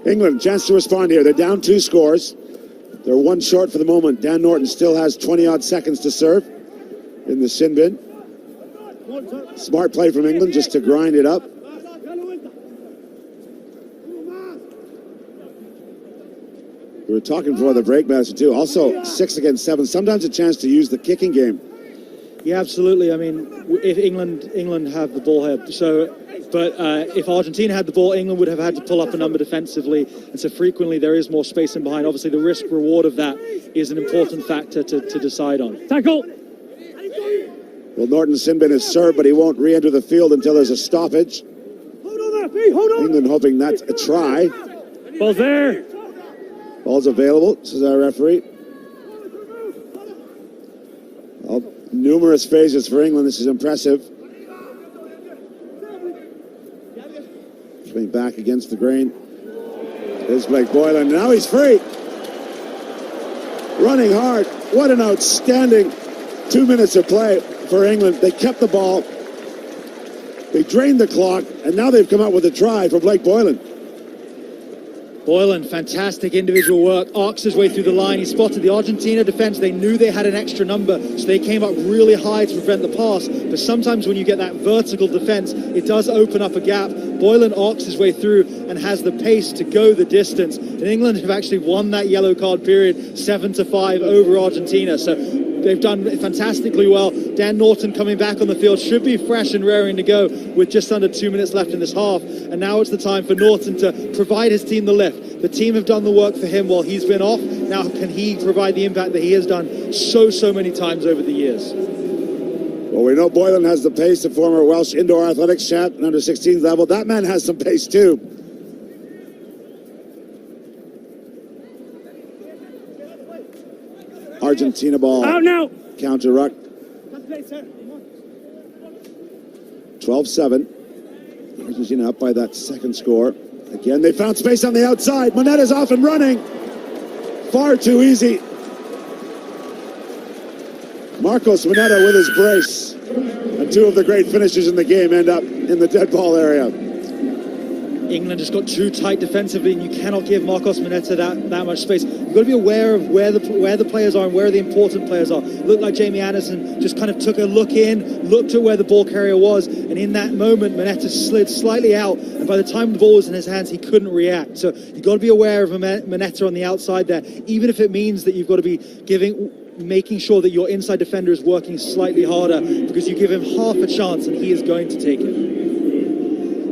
England, chance to respond here. They're down 2 scores. They're 1 short for the moment. Dan Norton still has 20-odd seconds to serve in the sin bin. Smart play from England just to grind it up. We were talking before the break, Master, too. Also, 6 against 7. Sometimes a chance to use the kicking game. Yeah, absolutely. I mean, if England have the ball here, but if Argentina had the ball, England would have had to pull up a number defensively, and so frequently there is more space in behind. Obviously, the risk-reward of that is an important factor to decide on. Tackle! Well, Norton's sin bin is served, but he won't re-enter the field until there's a stoppage. England hoping that's a try. Ball's there. Ball's available, says our referee. Well, numerous phases for England. This is impressive. Coming back against the grain. There's Blake Boylan. Now he's free. Running hard. What an outstanding 2 minutes of play for England. They kept the ball. They drained the clock, and now they've come out with a try for Blake Boylan. Boylan, fantastic individual work, arcs his way through the line. He spotted the Argentina defense. They knew they had an extra number, so they came up really high to prevent the pass. But sometimes when you get that vertical defense, it does open up a gap. Boylan arcs his way through and has the pace to go the distance. And England have actually won that yellow card period 7-5 over Argentina. So they've done fantastically well. Dan Norton coming back on the field should be fresh and raring to go with just under 2 minutes left in this half. And now it's the time for Norton to provide his team the lift. The team have done the work for him while he's been off. Now can he provide the impact that he has done so many times over the years? Well, we know Boylan has the pace, the former Welsh indoor athletics champ, and under 16s level. That man has some pace too. Argentina ball. Out now. Counter ruck. 12-7. Argentina up by that second score. Again, they found space on the outside. Monetta's off and running. Far too easy. Marcos Monetta with his brace. And two of the great finishers in the game end up in the dead ball area. England just got too tight defensively, and you cannot give Marcos Monetta that much space. You've got to be aware of where the players are and where the important players are. It looked like Jamie Anderson just kind of took a look in, looked at where the ball carrier was, and in that moment, Monetta slid slightly out, and by the time the ball was in his hands, he couldn't react. So you've got to be aware of Monetta on the outside there, even if it means that you've got to be making sure that your inside defender is working slightly harder, because you give him half a chance and he is going to take it.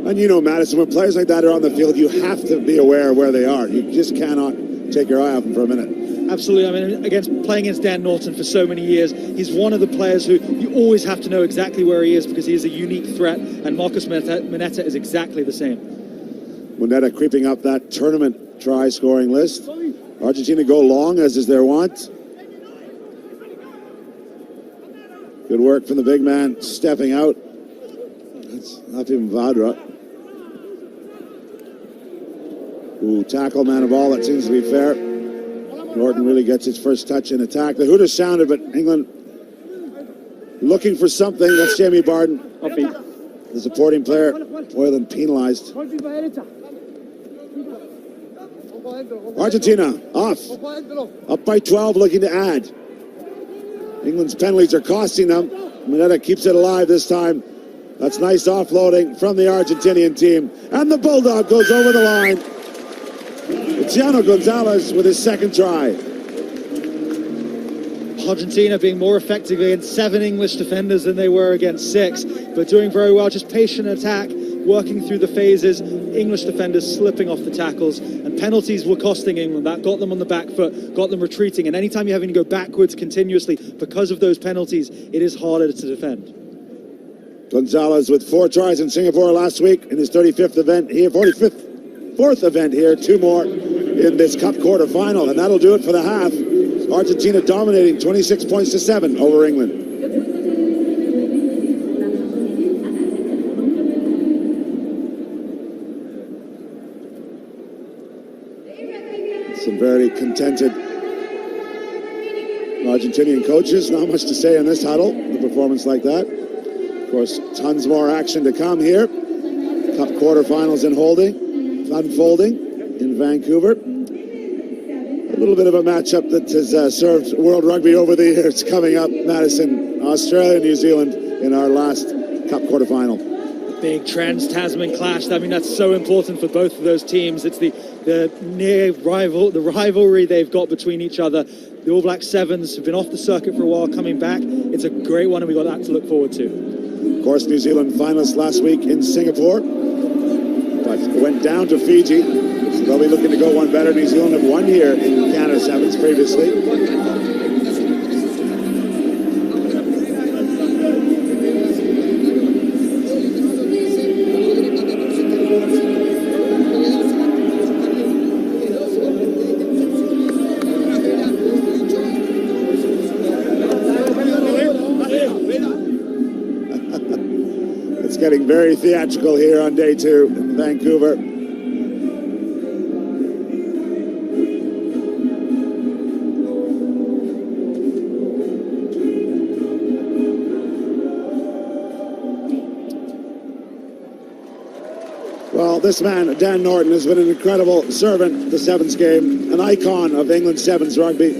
And you know, Madison, when players like that are on the field, you have to be aware of where they are. You just cannot take your eye off them for a minute. Absolutely. I mean, playing against Dan Norton for so many years, he's one of the players who you always have to know exactly where he is, because he is a unique threat, and Marcos Monetta is exactly the same. Monetta creeping up that tournament try-scoring list. Argentina go long, as is their wont. Good work from the big man stepping out. That's not even Vadra. Ooh, tackle, man of all. That seems to be fair. Norton really gets his first touch in attack. The hooter sounded, but England looking for something. That's Jamie Barden. The supporting player. Boylan penalized. Argentina off. Up by 12, looking to add. England's penalties are costing them. Monetta keeps it alive this time. That's nice offloading from the Argentinian team. And the Bulldog goes over the line. Luciano Gonzalez with his second try. Argentina being more effective against 7 English defenders than they were against 6, but doing very well, just patient attack, working through the phases. English defenders slipping off the tackles, and penalties were costing England. That got them on the back foot, got them retreating, and anytime you're having to go backwards continuously because of those penalties, it is harder to defend. Gonzalez with 4 tries in Singapore last week in his 35th event here, 4th event here, 2 more in this Cup quarterfinal, and that'll do it for the half. Argentina dominating 26 points to 7 over England. Some very contented Argentinian coaches, not much to say in this huddle, the performance like that. Of course, tons more action to come here. Cup quarterfinals unfolding in Vancouver. A little bit of a matchup that has served World Rugby over the years coming up. Madison, Australia, New Zealand in our last Cup quarterfinal. Big trans-Tasman clash. I mean, that's so important for both of those teams. It's the rivalry they've got between each other. The All Black Sevens have been off the circuit for a while, coming back. It's a great one, and we've got that to look forward to. Of course, New Zealand finalists last week in Singapore, but went down to Fiji, so they'll be looking to go one better. New Zealand have won here in Canada Sevens previously. Getting very theatrical here on day 2 in Vancouver. Well, this man, Dan Norton, has been an incredible servant the Sevens game, an icon of England Sevens rugby.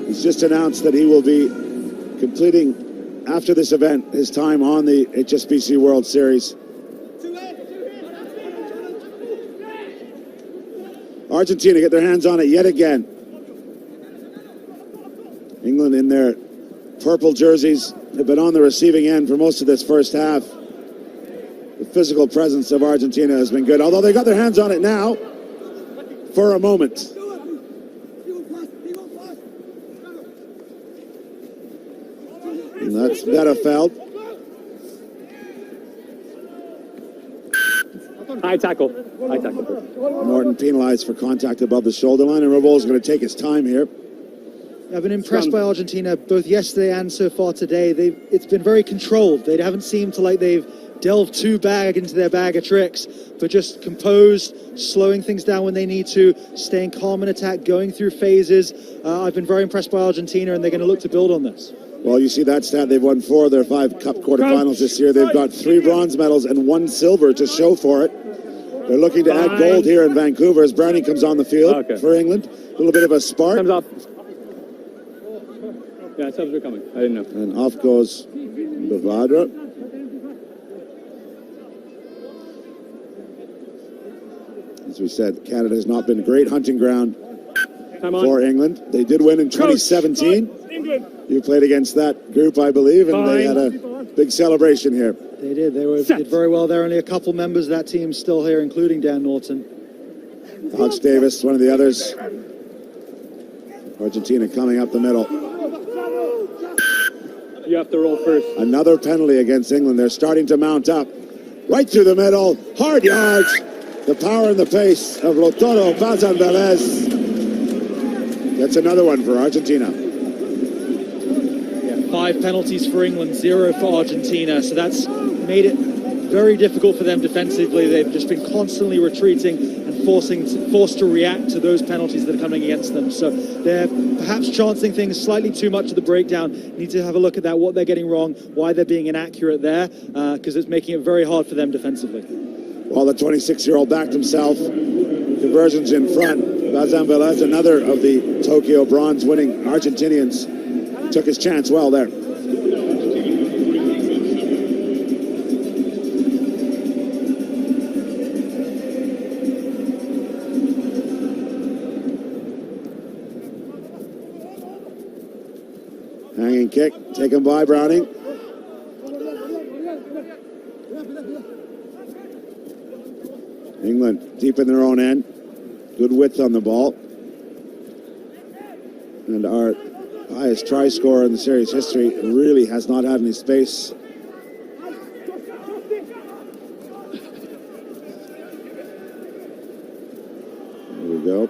He's just announced that he will be completing, after this event, his time on the Hsbc World Series. Argentina get their hands on it yet again. England in their purple jerseys have been on the receiving end for most of this first half. The physical presence of Argentina has been good, although they got their hands on it now for a moment. And that's Betterfeld. High tackle. High tackle. Norton penalized for contact above the shoulder line, and Revol's going to take his time here. I've been impressed by Argentina both yesterday and so far today. It's been very controlled. They haven't seemed to like they've delved too big into their bag of tricks, but just composed, slowing things down when they need to, staying calm in attack, going through phases. I've been very impressed by Argentina, and they're going to look to build on this. Well, you see that stat. They've won 4 of their 5 Cup quarterfinals this year. They've got 3 bronze medals and 1 silver to show for it. They're looking to add gold here in Vancouver as Browning comes on the field for England. A little bit of a spark. Comes off. Yeah, subs are coming. I didn't know. And off goes Bavadra. As we said, Canada has not been a great hunting ground for England. They did win in 2017. You played against that group, I believe, and they had a big celebration here. They did. They did very well. There are only a couple members of that team still here, including Dan Norton. Hutch Davis, one of the others. Argentina coming up the middle. You have to roll first. Another penalty against England. They're starting to mount up. Right through the middle. Hard yards. The power and the pace of Lotoro Bazan Velez. That's another one for Argentina. 5 penalties for England, 0 for Argentina. So that's made it very difficult for them defensively. They've just been constantly retreating and forced to react to those penalties that are coming against them. So they're perhaps chancing things slightly too much at the breakdown. Need to have a look at that, what they're getting wrong, why they're being inaccurate there, because it's making it very hard for them defensively. Well, the 26-year-old backed himself. Conversions in front. Bazan Velez, another of the Tokyo bronze winning Argentinians, took his chance well there. Hanging kick, taken by Browning. England deep in their own end. Good width on the ball. And our highest try scorer in the series history really has not had any space. There we go.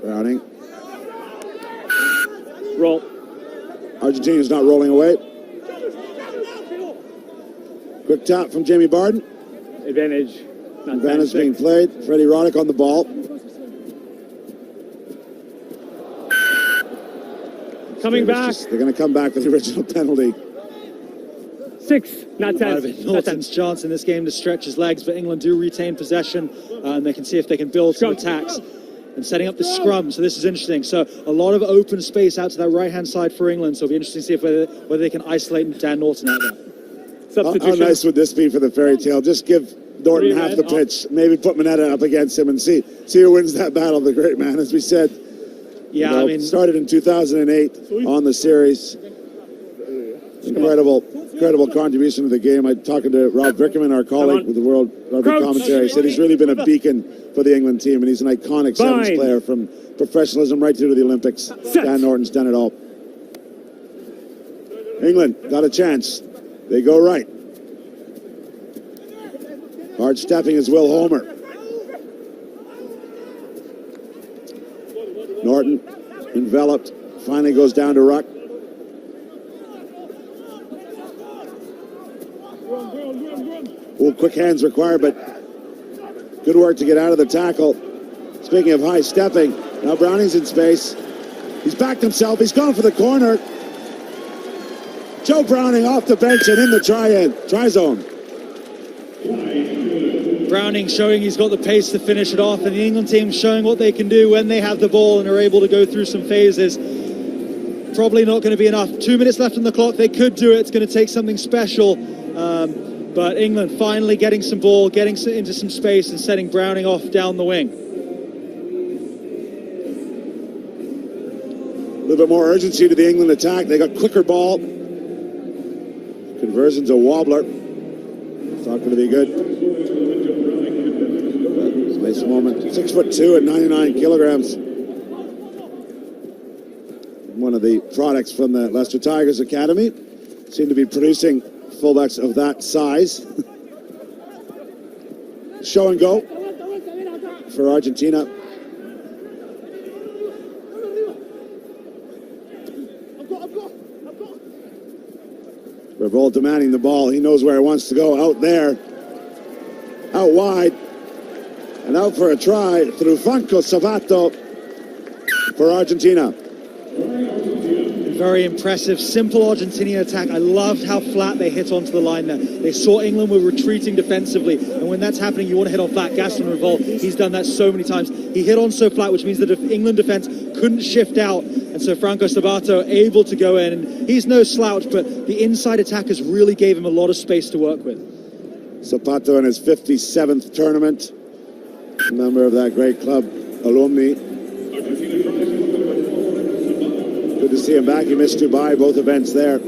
Browning. Roll. Argentina's not rolling away. Quick tap from Jamie Barden. Advantage. Advantage being played. Freddie Roddick on the ball. Coming back. They're going to come back for the original penalty. 6, not 10. Norton's chance in this game to stretch his legs, but England do retain possession, and they can see if they can build some attacks. And setting up the scrum, so this is interesting. So a lot of open space out to that right-hand side for England, so it'll be interesting to see if whether they can isolate Dan Norton out there. How nice would this be for the fairy tale? Just give Norton half the pitch, maybe put Mineta up against him and see who wins that battle, the great man, as we said. Yeah, I mean, started in 2008 on the series. Incredible contribution to the game. I'm talking to Rob Vickerman, our colleague with the World Rugby Commentary. Said he's really been a beacon for the England team, and he's an iconic sevens player from professionalism right through to the Olympics. Dan Norton's done it all. England got a chance. They go right. Hard stepping is Will Homer. Norton enveloped, finally goes down to ruck. Quick hands required, but good work to get out of the tackle. Speaking of high stepping, now Browning's in space. He's backed himself. He's gone for the corner. Joe Browning off the bench and in the try zone. Browning showing he's got the pace to finish it off, and the England team showing what they can do when they have the ball and are able to go through some phases. Probably not going to be enough. 2 minutes left on the clock. They could do it. It's going to take something special. But England finally getting some ball, getting into some space and setting Browning off down the wing. A little bit more urgency to the England attack. They got quicker ball. Conversion's a wobbler. not going to be good. Nice moment. 6'2" and 99 kilograms. One of the products from the Leicester Tigers Academy. Seem to be producing fullbacks of that size. Show and go for Argentina. Revol demanding the ball. He knows where he wants to go. Out there. Out wide. And out for a try through Franco Sabato for Argentina. Very impressive, simple Argentinian attack. I loved how flat they hit onto the line there. They saw England were retreating defensively, and when that's happening, you want to hit on flat. Gaston Revol, he's done that so many times. He hit on so flat, which means that if England defense couldn't shift out, and so Franco Sabato able to go in, and he's no slouch, but the inside attackers really gave him a lot of space to work with. Sabato in his 57th tournament, a member of that great club, alumni. Good to see him back. He missed Dubai, both events there.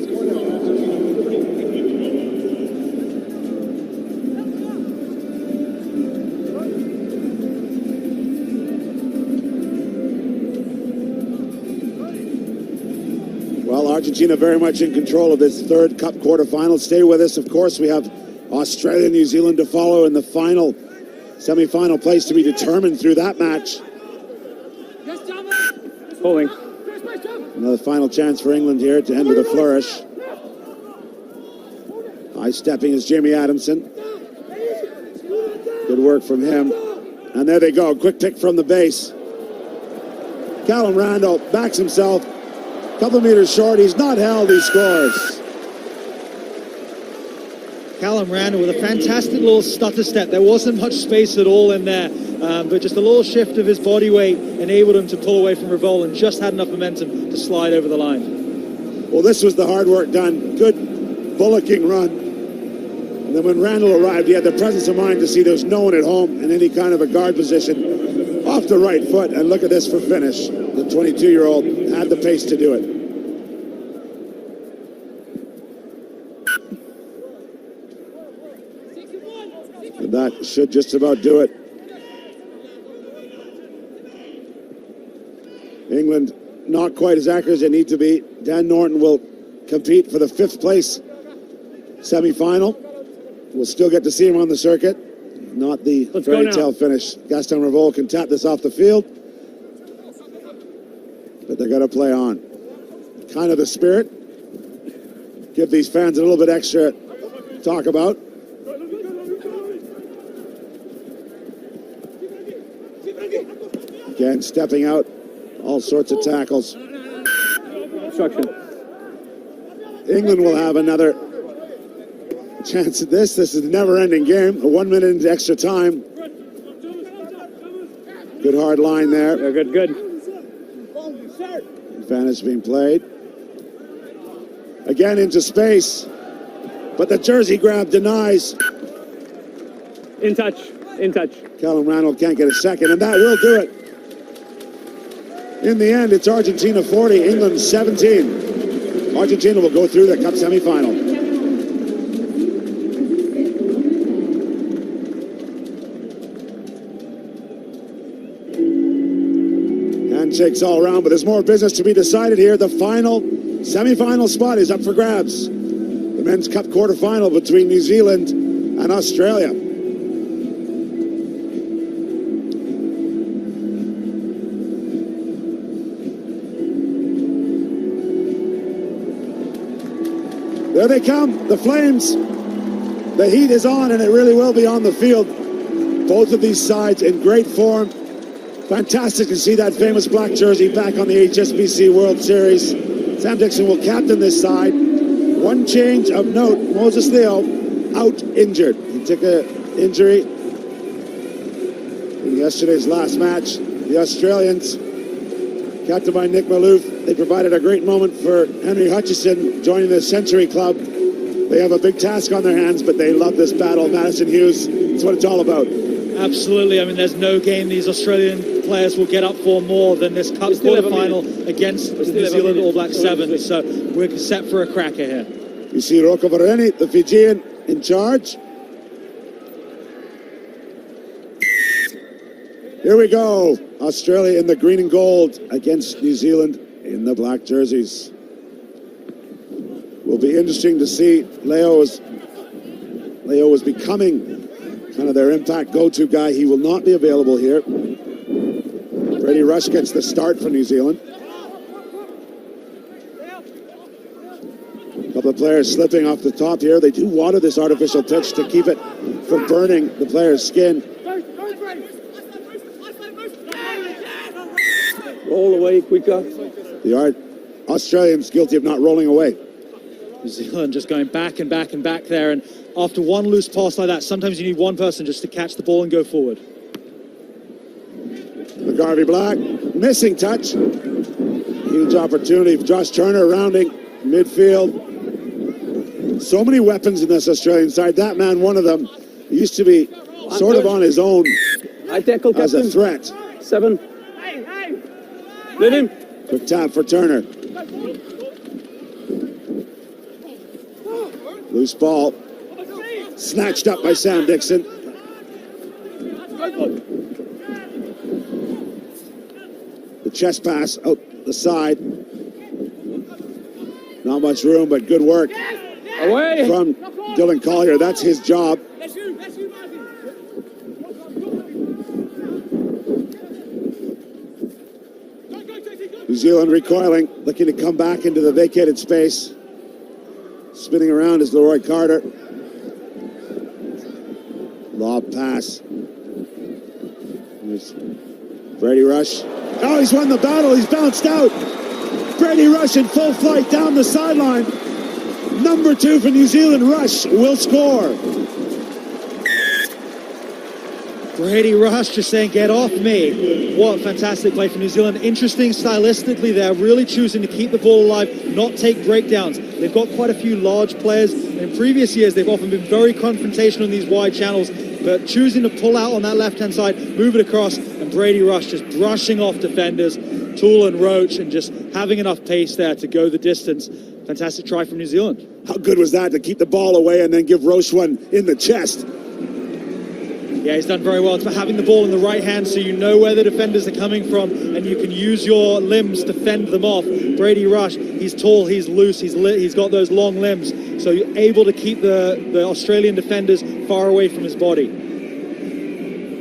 Well, Argentina very much in control of this third Cup quarterfinal. Stay with us, of course. We have Australia, New Zealand to follow in the final semi-final place to be determined through that match. Pulling. Another final chance for England here to end with a flourish. High stepping is Jamie Adamson. Good work from him. And there they go. Quick pick from the base. Callum Randall backs himself. Couple meters short. He's not held. He scores. Callum Randall with a fantastic little stutter step. There wasn't much space at all in there, but just a little shift of his body weight enabled him to pull away from Revol and just had enough momentum to slide over the line. Well, this was the hard work done. Good bullocking run. And then when Randall arrived, he had the presence of mind to see there's no one at home in any kind of a guard position. Off the right foot, and look at this for finish. The 22-year-old had the pace to do it. And that should just about do it. England not quite as accurate as they need to be. Dan Norton will compete for the 5th place semi-final. We'll still get to see him on the circuit. Not the fairy tale finish. Gaston Revol can tap this off the field. But they're going to play on. Kind of the spirit. Give these fans a little bit extra to talk about. Again, stepping out. All sorts of tackles. Obstruction. England will have another chance at this. This is a never-ending game. A 1 minute into extra time. Good hard line there. Yeah, good. Advantage being played. Again into space. But the jersey grab denies. In touch. Callum Randall can't get a second, and that will do it. In the end, it's Argentina 40, England 17. Argentina will go through the Cup semi-final. Handshakes all around, but there's more business to be decided here. The final semi-final spot is up for grabs. The Men's Cup quarterfinal between New Zealand and Australia. There they come, the Flames. The heat is on, and it really will be on the field. Both of these sides in great form. Fantastic to see that famous black jersey back on the Hsbc World Series. Sam Dixon will captain this side. One change of note, Moses Leo out injured. He took an injury in yesterday's last match. The Australians, captained by Nick Malouf, they provided a great moment for Henry Hutchison joining the Century Club. They have a big task on their hands, but they love this battle. Madison Hughes, that's what it's all about. Absolutely. I mean, there's no game these Australian players will get up for more than this Cup quarterfinal against the New Zealand All Black Sevens. So we're set for a cracker here. You see Rocco Vareni, the Fijian, in charge. Here we go. Australia in the green and gold against New Zealand in the black jerseys. Will be interesting to see. Leo was becoming kind of their impact go-to guy. He will not be available here. Brady Rush gets the start for New Zealand. A couple of players slipping off the top here. They do water this artificial pitch to keep it from burning the player's skin. Roll away quicker. The Australians guilty of not rolling away. New Zealand just going back and back and back there, and after one loose pass like that, sometimes you need one person just to catch the ball and go forward. McGarvey Black, missing touch. Huge opportunity for Josh Turner rounding midfield. So many weapons in this Australian side. That man, one of them, he used to be sort of on his own I tackle as a captain. threat. 7. Let him. Quick tap for Turner. Loose ball. Snatched up by Sam Dixon. The chest pass out the side. Not much room, but good work Away. from Dylan Collier. That's his job. New Zealand recoiling, looking to come back into the vacated space. Spinning around is Leroy Carter. Lob pass. There's Brady Rush. Oh, he's won the battle. He's bounced out. Brady Rush in full flight down the sideline. Number 2 for New Zealand. Rush will score. Brady Rush just saying, get off me. What a fantastic play for New Zealand. Interesting stylistically, they're really choosing to keep the ball alive, not take breakdowns. They've got quite a few large players. In previous years, they've often been very confrontational in these wide channels, but choosing to pull out on that left-hand side, move it across, and Brady Rush just brushing off defenders, Toole and Roach, and just having enough pace there to go the distance. Fantastic try from New Zealand. How good was that to keep the ball away and then give Roche one in the chest? Yeah, he's done very well. It's about having the ball in the right hand so you know where the defenders are coming from and you can use your limbs to fend them off. Brady Rush, he's tall, he's loose, he's got those long limbs, so you're able to keep the Australian defenders far away from his body.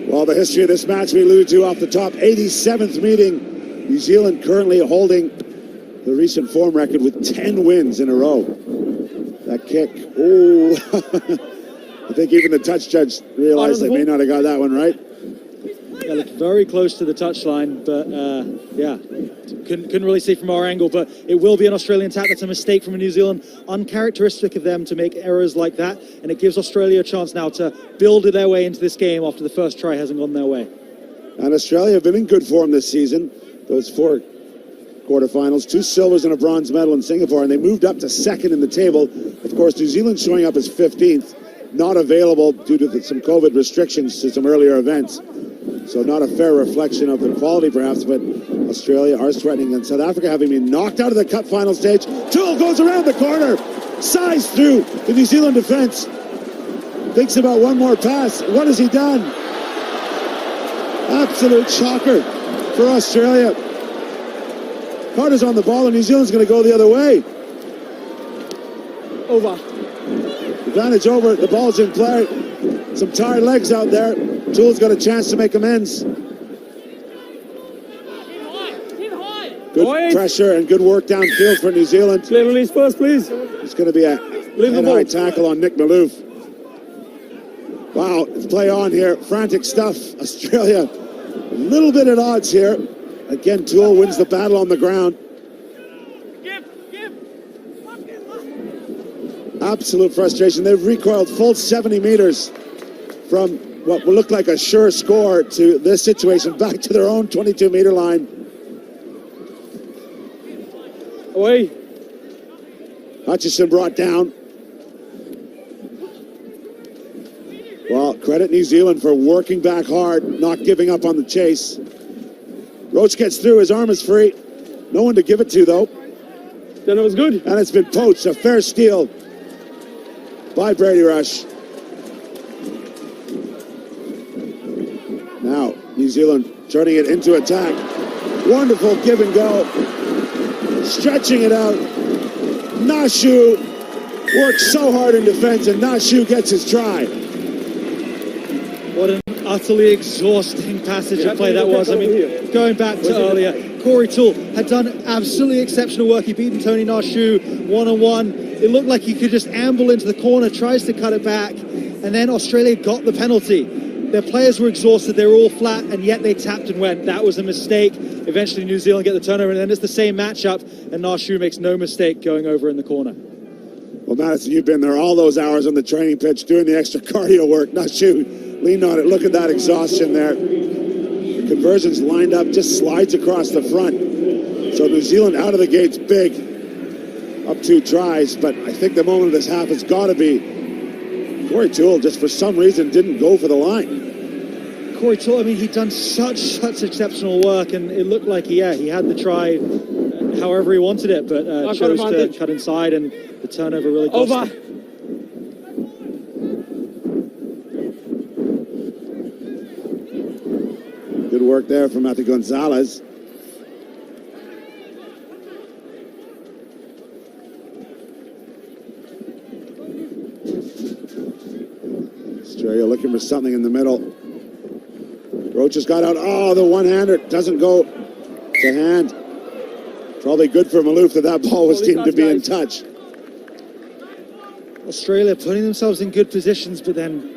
Well, the history of this match we alluded to off the top, 87th meeting. New Zealand currently holding the recent form record with 10 wins in a row. That kick, oh... I think even the touch judge realized they may not have got that one right. Yeah, looked very close to the touchline, but yeah, couldn't really see from our angle, but it will be an Australian tap. That's a mistake from New Zealand, uncharacteristic of them to make errors like that, and it gives Australia a chance now to build their way into this game after the first try hasn't gone their way. And Australia have been in good form this season. Those 4 quarterfinals, 2 silvers and a bronze medal in Singapore, and they moved up to 2nd in the table. Of course, New Zealand showing up as 15th. Not available due to some COVID restrictions to some earlier events. So not a fair reflection of the quality perhaps, but Australia are threatening, and South Africa having been knocked out of the cup final stage. Toole goes around the corner, size through the New Zealand defense. Thinks about one more pass. What has he done? Absolute shocker for Australia. Carter's on the ball and New Zealand's going to go the other way. Over. Advantage over, the ball's in play. Some tired legs out there. Toole's got a chance to make amends. Good pressure and good work downfield for New Zealand. Play release first, please. It's going to be a head-high tackle on Nick Malouf. Wow, it's play on here. Frantic stuff. Australia a little bit at odds here. Again, Toole wins the battle on the ground. Absolute frustration. They've recoiled full 70 meters from what will look like a sure score to this situation, back to their own 22-meter line. Away. Hutchison brought down. Well, credit New Zealand for working back hard, not giving up on the chase. Roach gets through, his arm is free. No one to give it to, though. Then it was good. And it's been poached, a fair steal by Brady Rush. Now, New Zealand turning it into attack. Wonderful give and go. Stretching it out. Nashu works so hard in defense, and Nashu gets his try. What an utterly exhausting passage of play that was. I mean, going back to earlier, Corey Toole had done absolutely exceptional work. He beaten Tony Nashu one-on-one. It looked like he could just amble into the corner, tries to cut it back, and then Australia got the penalty. Their players were exhausted, they were all flat, and yet they tapped and went. That was a mistake. Eventually New Zealand get the turnover, and then it's the same matchup, and Nashu makes no mistake going over in the corner. Well, Madison, you've been there all those hours on the training pitch doing the extra cardio work. Nashu, lean on it. Look at that exhaustion there. The conversions lined up, just slides across the front. So New Zealand out of the gates big. Up 2 tries, but I think the moment of this half has got to be Corey Toole just for some reason didn't go for the line. Corey Toole, I mean, he'd done such exceptional work, and it looked like he had the try however he wanted it, but chose to cut inside, and the turnover really cost him. Good work there from Matthew Gonzalez. Australia looking for something in the middle. Roach has got out. Oh, the one-hander doesn't go to hand. Probably good for Maloof that ball was deemed to be in touch. Australia putting themselves in good positions, but then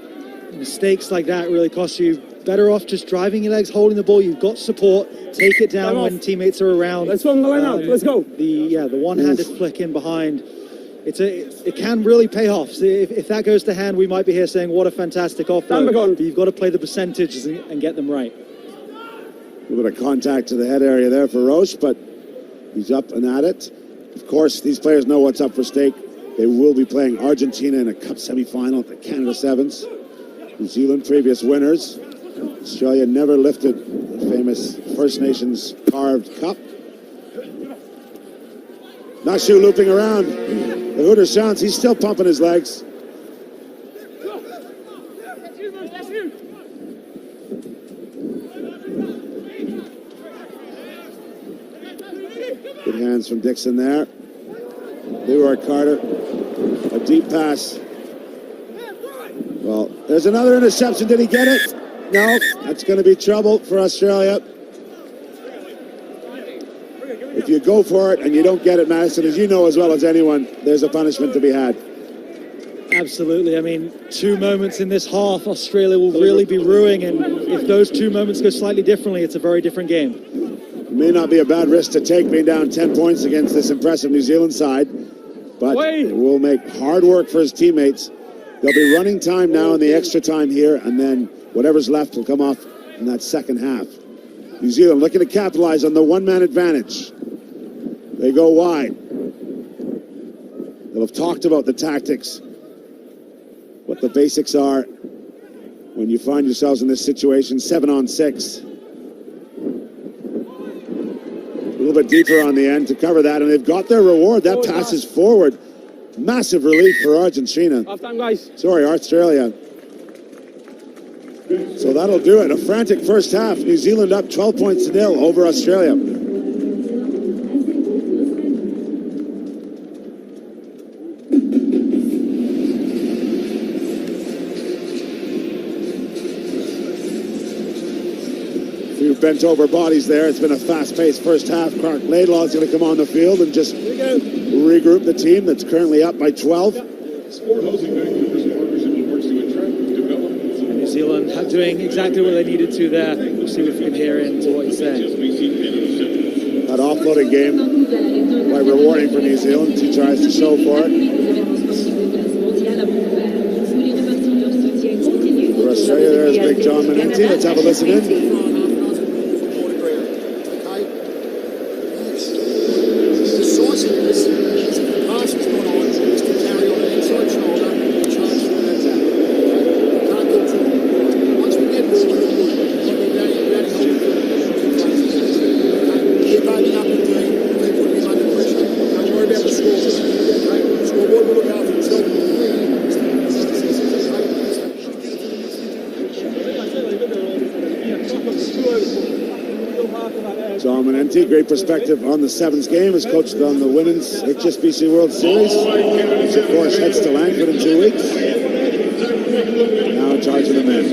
mistakes like that really cost you. Better off just driving your legs, holding the ball. You've got support. Take it down when teammates are around. Let's run the line out. Let's go. The one-handed flick in behind. It can really pay off. So if that goes to hand, we might be here saying what a fantastic offload. But you've got to play the percentages and get them right. A little bit of contact to the head area there for Roche, but he's up and at it. Of course, these players know what's up for stake. They will be playing Argentina in a Cup semi-final at the Canada Sevens. New Zealand, previous winners. Australia never lifted the famous First Nations carved cup. Nashu looping around. The Hooter sounds. He's still pumping his legs. Good hands from Dixon there. Leroy Carter. A deep pass. Well, there's another interception. Did he get it? No. That's going to be trouble for Australia. If you go for it and you don't get it, Madison, as you know as well as anyone, there's a punishment to be had. Absolutely. I mean, 2 moments in this half, Australia will really be ruining, and if those 2 moments go slightly differently, it's a very different game. It may not be a bad risk to take being down 10 points against this impressive New Zealand side, but it will make hard work for his teammates. There'll be running time now in the extra time here, and then whatever's left will come off in that second half. New Zealand looking to capitalize on the one-man advantage. They go wide. They'll have talked about the tactics, what the basics are when you find yourselves in this situation, 7-on-6. A little bit deeper on the end to cover that, and they've got their reward. That passes forward. Massive relief for Argentina. Half time, guys. Sorry, Australia. So that'll do it. A frantic first half. New Zealand up 12 points to 0 over Australia. Bent over bodies there. It's been a fast-paced first half. Clark Laidlaw is going to come on the field and just regroup the team that's currently up by 12. New Zealand doing exactly what they needed to there. We'll see if we can hear into what he's saying. That offloading game, quite rewarding for New Zealand. He tries to show for it. For Australia, there's Big John Manenti. Let's have a listen in. Dominanti, great perspective on the Sevens game, has coached on the Women's Hsbc World Series, which of course heads to Langford in 2 weeks. Now in charge of the men.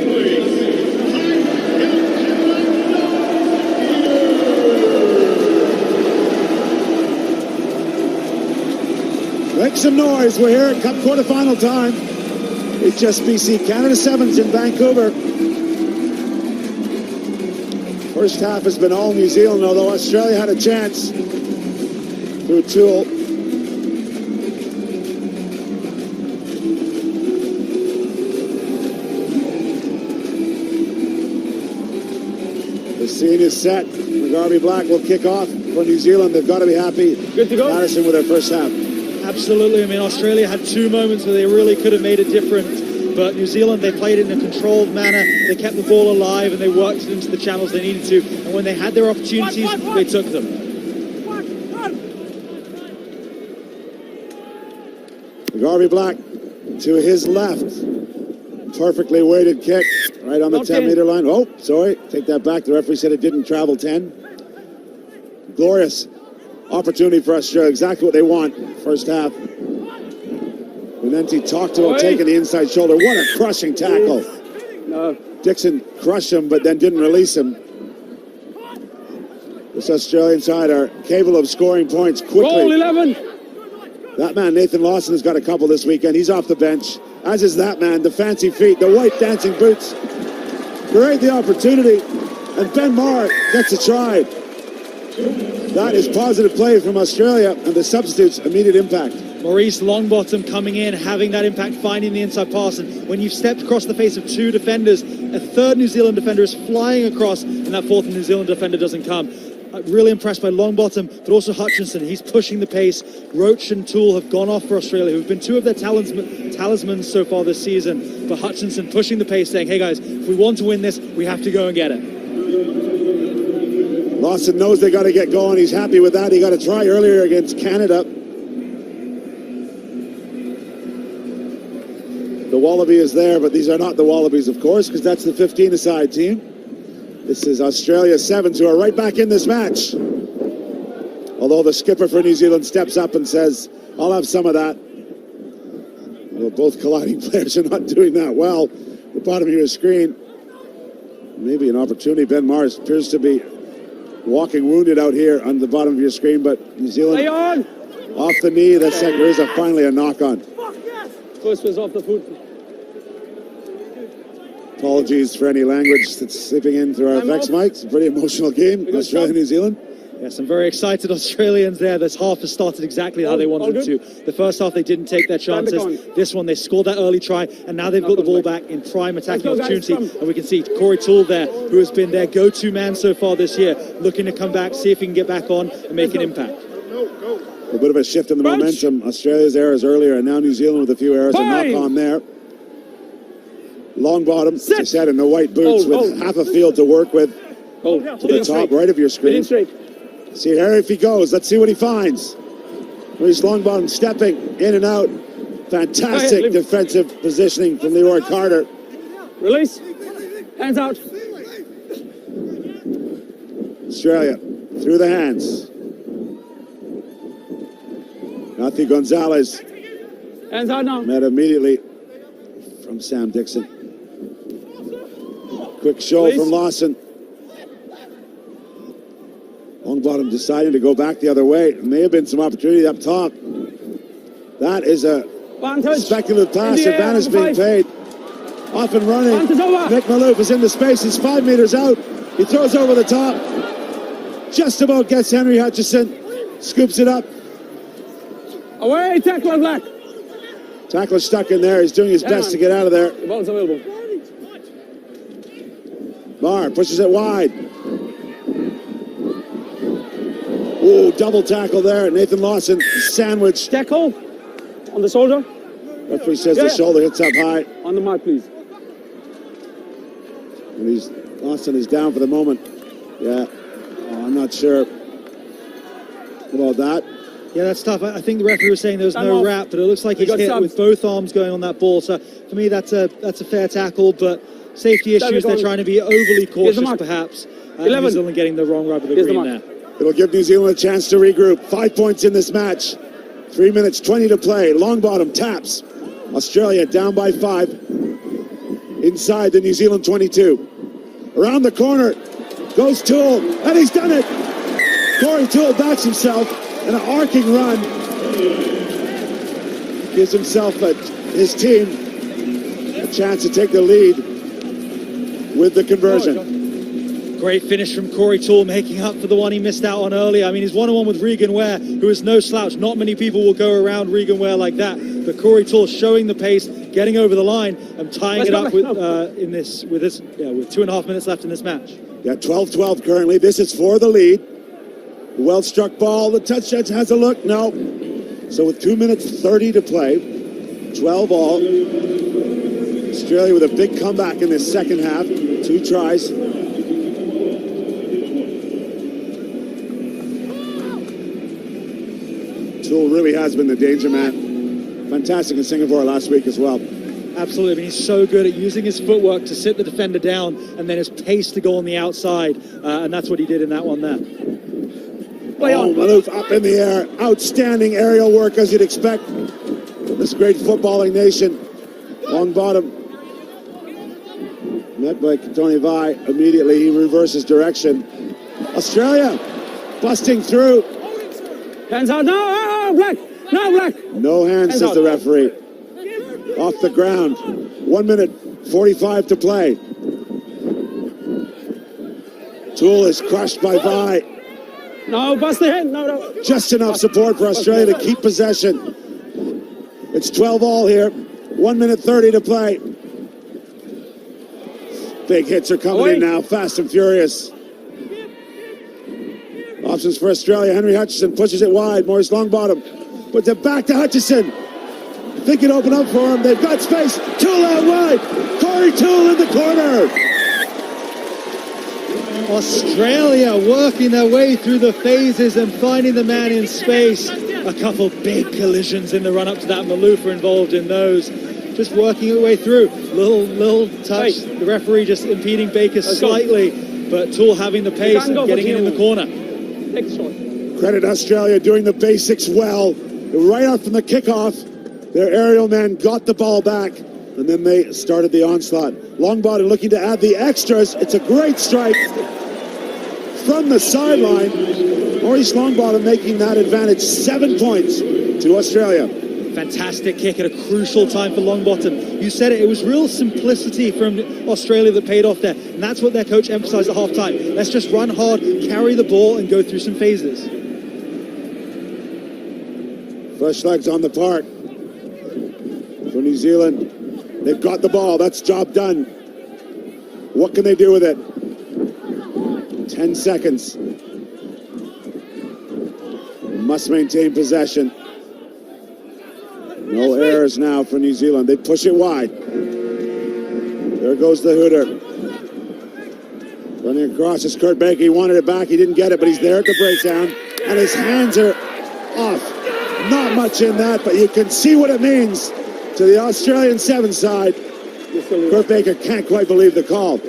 Make some noise, we're here at Cup quarterfinal time. Hsbc Canada Sevens in Vancouver. First half has been all New Zealand, although Australia had a chance through Toole. The scene is set. Rugby Black will kick off for New Zealand. They've got to be happy. Good to go. Madison with their first half. Absolutely. I mean, Australia had 2 moments where they really could have made it different. But New Zealand, they played it in a controlled manner. They kept the ball alive and they worked it into the channels they needed to. And when they had their opportunities, they took them. Rugby Black to his left. Perfectly weighted kick right on the 10-meter line. Oh, sorry. Take that back. The referee said it didn't travel 10. Glorious opportunity for Australia. Exactly what they want. First half. Benenti talked about taking the inside shoulder. What a crushing tackle. No. Dixon crushed him, but then didn't release him. This Australian side are capable of scoring points quickly. Goal 11. That man, Nathan Lawson, has got a couple this weekend. He's off the bench, as is that man. The fancy feet, the white dancing boots. Create the opportunity, and Ben Maher gets a try. That is positive play from Australia, and the substitutes immediate impact. Maurice Longbottom coming in, having that impact, finding the inside pass. And when you've stepped across the face of 2 defenders, a third New Zealand defender is flying across, and that fourth New Zealand defender doesn't come. Really impressed by Longbottom, but also Hutchinson. He's pushing the pace. Roach and Toole have gone off for Australia, who've been 2 of their talismans so far this season. But Hutchinson pushing the pace, saying, hey guys, if we want to win this, we have to go and get it. Lawson knows they got to get going. He's happy with that. He got a try earlier against Canada. The Wallaby is there, but these are not the Wallabies, of course, because that's the 15-a-side team. This is Australia Sevens, who are right back in this match. Although the skipper for New Zealand steps up and says, I'll have some of that. Well, both colliding players are not doing that well. The bottom of your screen. Maybe an opportunity. Ben Mars appears to be walking wounded out here on the bottom of your screen, but New Zealand off the knee. That second, there is finally a knock on. First was off the foot. Apologies for any language that's slipping in through our effects mics. It's a pretty emotional game, Australia, New Zealand. Yes, some very excited Australians there. This half has started exactly how they wanted it to. The first half, they didn't take their chances. This one, they scored that early try, and now they've got the ball back in prime attacking opportunity. And we can see Corey Toole there, who has been their go-to man so far this year, looking to come back, see if he can get back on and make an impact. A bit of a shift in the momentum. Australia's errors earlier, and now New Zealand with a few errors. A knock-on there. Longbottom, as I said, in the white boots with half a field to work with. To the top right of your screen. See Harry if he goes. Let's see what he finds. Maurice Longbottom stepping in and out. Fantastic defensive positioning from Leroy Carter. Release. Hands out. Australia through the hands. Matthew Gonzalez. Hands out now. Met immediately from Sam Dixon. Quick show from Lawson. Longbottom deciding to go back the other way. May have been some opportunity up top. That is a speculative pass. Advantage being paid. Off and running. Nick Malouf is in the space. He's 5 meters out. He throws over the top. Just about gets Henry Hutchison. Scoops it up. Away, tackler Black. Tackler stuck in there. He's doing his best to get out of there. The ball's available. Barr pushes it wide. Ooh, double tackle there. Nathan Lawson sandwich. Tackle on the shoulder. Referee says the shoulder hits up high. On the mark, please. And Lawson is down for the moment. Yeah, I'm not sure about that. Yeah, that's tough. I think the referee was saying there was no wrap, but it looks like he's hit with both arms going on that ball. So for me, that's a fair tackle, but safety issues. They're trying to be overly cautious, mark. perhaps. 11. New Zealand getting the wrong rub of the Here's the green mark. there. It'll give New Zealand a chance to regroup. 5 points in this match. 3 minutes 20 to play. Longbottom taps. Australia down by 5. Inside the New Zealand 22. Around the corner goes Toole, and he's done it. Corey Toole backs himself in an arcing run. Gives himself his team a chance to take the lead with the conversion. Great finish from Corey Toole, making up for the one he missed out on earlier. I mean, he's one-on-one with Regan Ware, who is no slouch. Not many people will go around Regan Ware like that. But Corey Toole showing the pace, getting over the line, and tying it up with 2.5 minutes left in this match. Yeah, 12-12 currently. This is for the lead. Well-struck ball. The touch judge has a look. No. So with 2 minutes 30 to play, 12 all. Australia with a big comeback in this second half. 2 tries. Toole really has been the danger man. Fantastic in Singapore last week as well. Absolutely. I mean, he's so good at using his footwork to sit the defender down and then his pace to go on the outside. And that's what he did in that one there. Oh, Maloof up in the air. Outstanding aerial work, as you'd expect from this great footballing nation. Long bottom. Met by Tony Vai. Immediately he reverses direction. Australia busting through. Hands out. No, black. No, black. No hands, says the referee. Off the ground. 1 minute 45 to play. Toole is crushed by Vai. No, bust the head. No. Just enough support for Australia to keep possession. It's 12 all here. 1 minute 30 to play. Big hits are coming in now, fast and furious. Options for Australia. Henry Hutchison pushes it wide. Maurice Longbottom puts it back to Hutchison. Think it open up for him. They've got space. Toole out wide. Corey Toole in the corner. Australia working their way through the phases and finding the man in space. A couple big collisions in the run-up to that. Maloof involved in those. Just working their way through. Little touch. The referee just impeding Baker slightly, but Toole having the pace and getting in the corner. Credit Australia doing the basics well. Right off from the kickoff, their aerial men got the ball back, and then they started the onslaught. Longbottom looking to add the extras. It's a great strike from the sideline. Maurice Longbottom making that advantage. 7 points to Australia. Fantastic kick at a crucial time for Longbottom. You said it, it was real simplicity from Australia that paid off there. And that's what their coach emphasized at halftime. Let's just run hard, carry the ball, and go through some phases. Fresh legs on the park for New Zealand. They've got the ball. That's job done. What can they do with it? 10 seconds. Must maintain possession. No errors now for New Zealand. They push it wide. There goes the hooter. Running across is Kurt Baker. He wanted it back. He didn't get it, but he's there at the breakdown. And his hands are off. Not much in that, but you can see what it means to the Australian 7 side. Kurt Baker can't quite believe the call.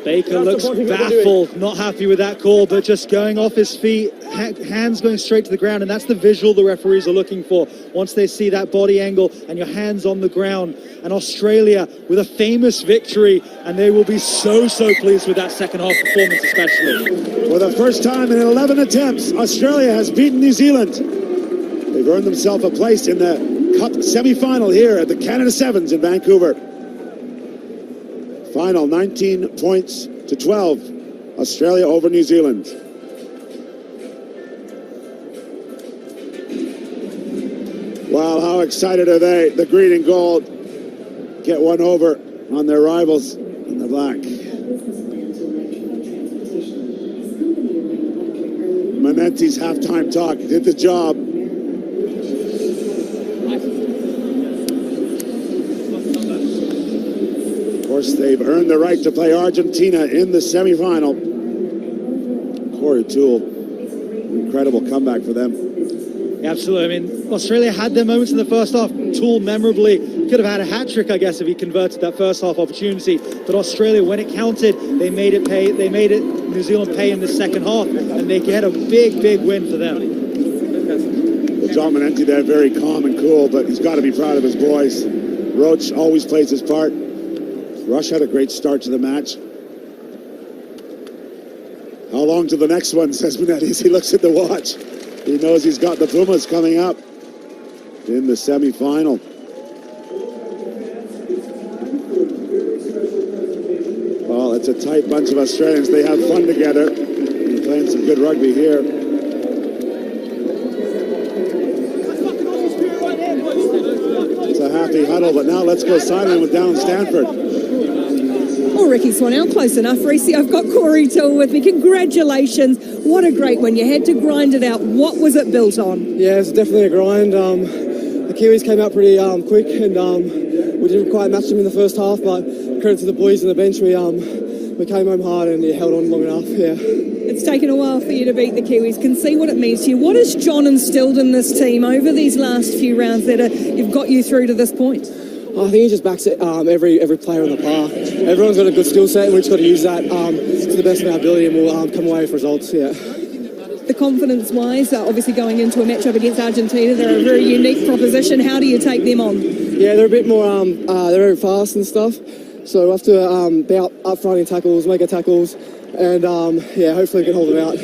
Baker looks baffled, not happy with that call, but just going off his feet, hands going straight to the ground, and that's the visual the referees are looking for. Once they see that body angle and your hands on the ground, and Australia with a famous victory, and they will be so pleased with that second half performance especially. For the first time in 11 attempts, Australia has beaten New Zealand. They've earned themselves a place in the Cup semi-final here at the Canada Sevens in Vancouver. Final 19 points to 12. Australia over New Zealand. Wow, how excited are they? The green and gold get one over on their rivals in the black. Manenti's halftime talk did the job. Of course, they've earned the right to play Argentina in the semifinal. Corey Toole, incredible comeback for them. Absolutely. I mean, Australia had their moments in the first half. Toole memorably could have had a hat-trick, I guess, if he converted that first half opportunity. But Australia, when it counted, they made it pay. They made it New Zealand pay in the second half, and they get a big, big win for them. Well, John Manenti there, very calm and cool, but he's got to be proud of his boys. Roach always plays his part. Rush had a great start to the match. How long to the next one, says Manetti as he looks at the watch. He knows he's got the Pumas coming up in the semi-final. Well, it's a tight bunch of Australians. They have fun together. They're playing some good rugby here. It's a happy huddle, but now let's go silent with down Stanford. Oh, Ricky Swanell, close enough. Reece, I've got Corey Toole with me. Congratulations. What a great one. You had to grind it out. What was it built on? Yeah, it's definitely a grind. The Kiwis came out pretty quick, and we didn't quite match them in the first half, but credit to the boys on the bench. We came home hard and held on long enough, yeah. It's taken a while for you to beat the Kiwis. Can see what it means to you. What has John instilled in this team over these last few rounds that have got you through to this point? I think he just backs it, every player on the par. Everyone's got a good skill set, and we've just got to use that to the best of our ability, and we'll come away with results, yeah. The confidence-wise, obviously going into a matchup against Argentina, they're a very unique proposition. How do you take them on? Yeah, they're a bit more, they're very fast and stuff, so we'll have to be up front in tackles, make our tackles, and yeah, hopefully we can hold them out.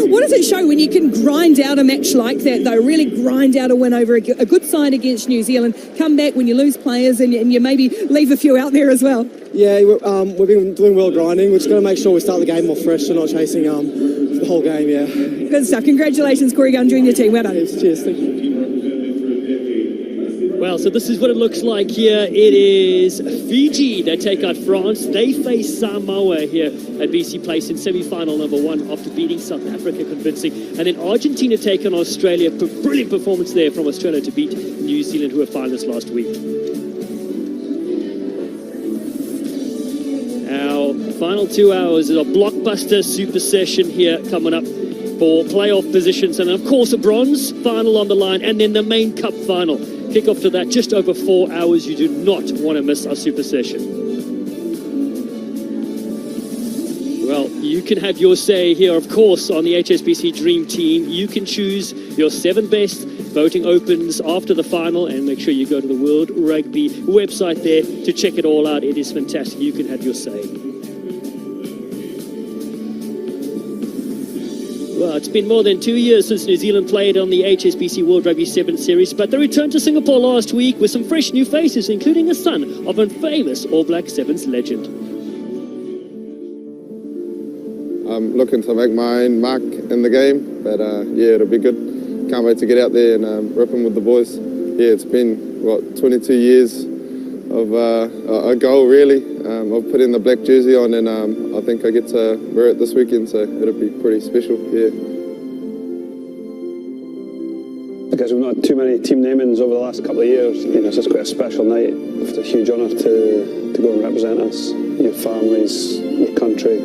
What does it show when you can grind out a match like that, though? Really grind out a win over a good side against New Zealand, come back when you lose players and you maybe leave a few out there as well? Yeah, we've been doing well grinding. We're just got to make sure we start the game more fresh and not chasing the whole game, yeah. Good stuff. Congratulations, Corey Gunn, junior team. Well done. Cheers, thank you. Well, so this is what it looks like here. It is Fiji that take out France. They face Samoa here at BC Place in semi-final number 1 after beating South Africa convincing. And then Argentina take on Australia. Brilliant performance there from Australia to beat New Zealand, who were finalists last week. Our final 2 hours is a blockbuster super session here coming up for playoff positions. And of course, a bronze final on the line, and then the main cup final. Kick off to that just over 4 hours. You do not want to miss our super session. Well, you can have your say here, of course, on the HSBC Dream Team. You can choose your 7 best. Voting opens after the final, and make sure you go to the World Rugby website there to check it all out. It is fantastic. You can have your say. Well, it's been more than 2 years since New Zealand played on the HSBC World Rugby 7 Series, but they returned to Singapore last week with some fresh new faces, including a son of a famous All Black Sevens legend. I'm looking to make my own mark in the game, but yeah, it'll be good. Can't wait to get out there and rip them with the boys. Yeah, it's been, 22 years of a goal, really. I've put in the black jersey on, and I think I get to wear it this weekend, so it'll be pretty special, yeah. Because we've not had too many team namings over the last couple of years, it's just quite a special night. It's a huge honour to go and represent us, your families, your country.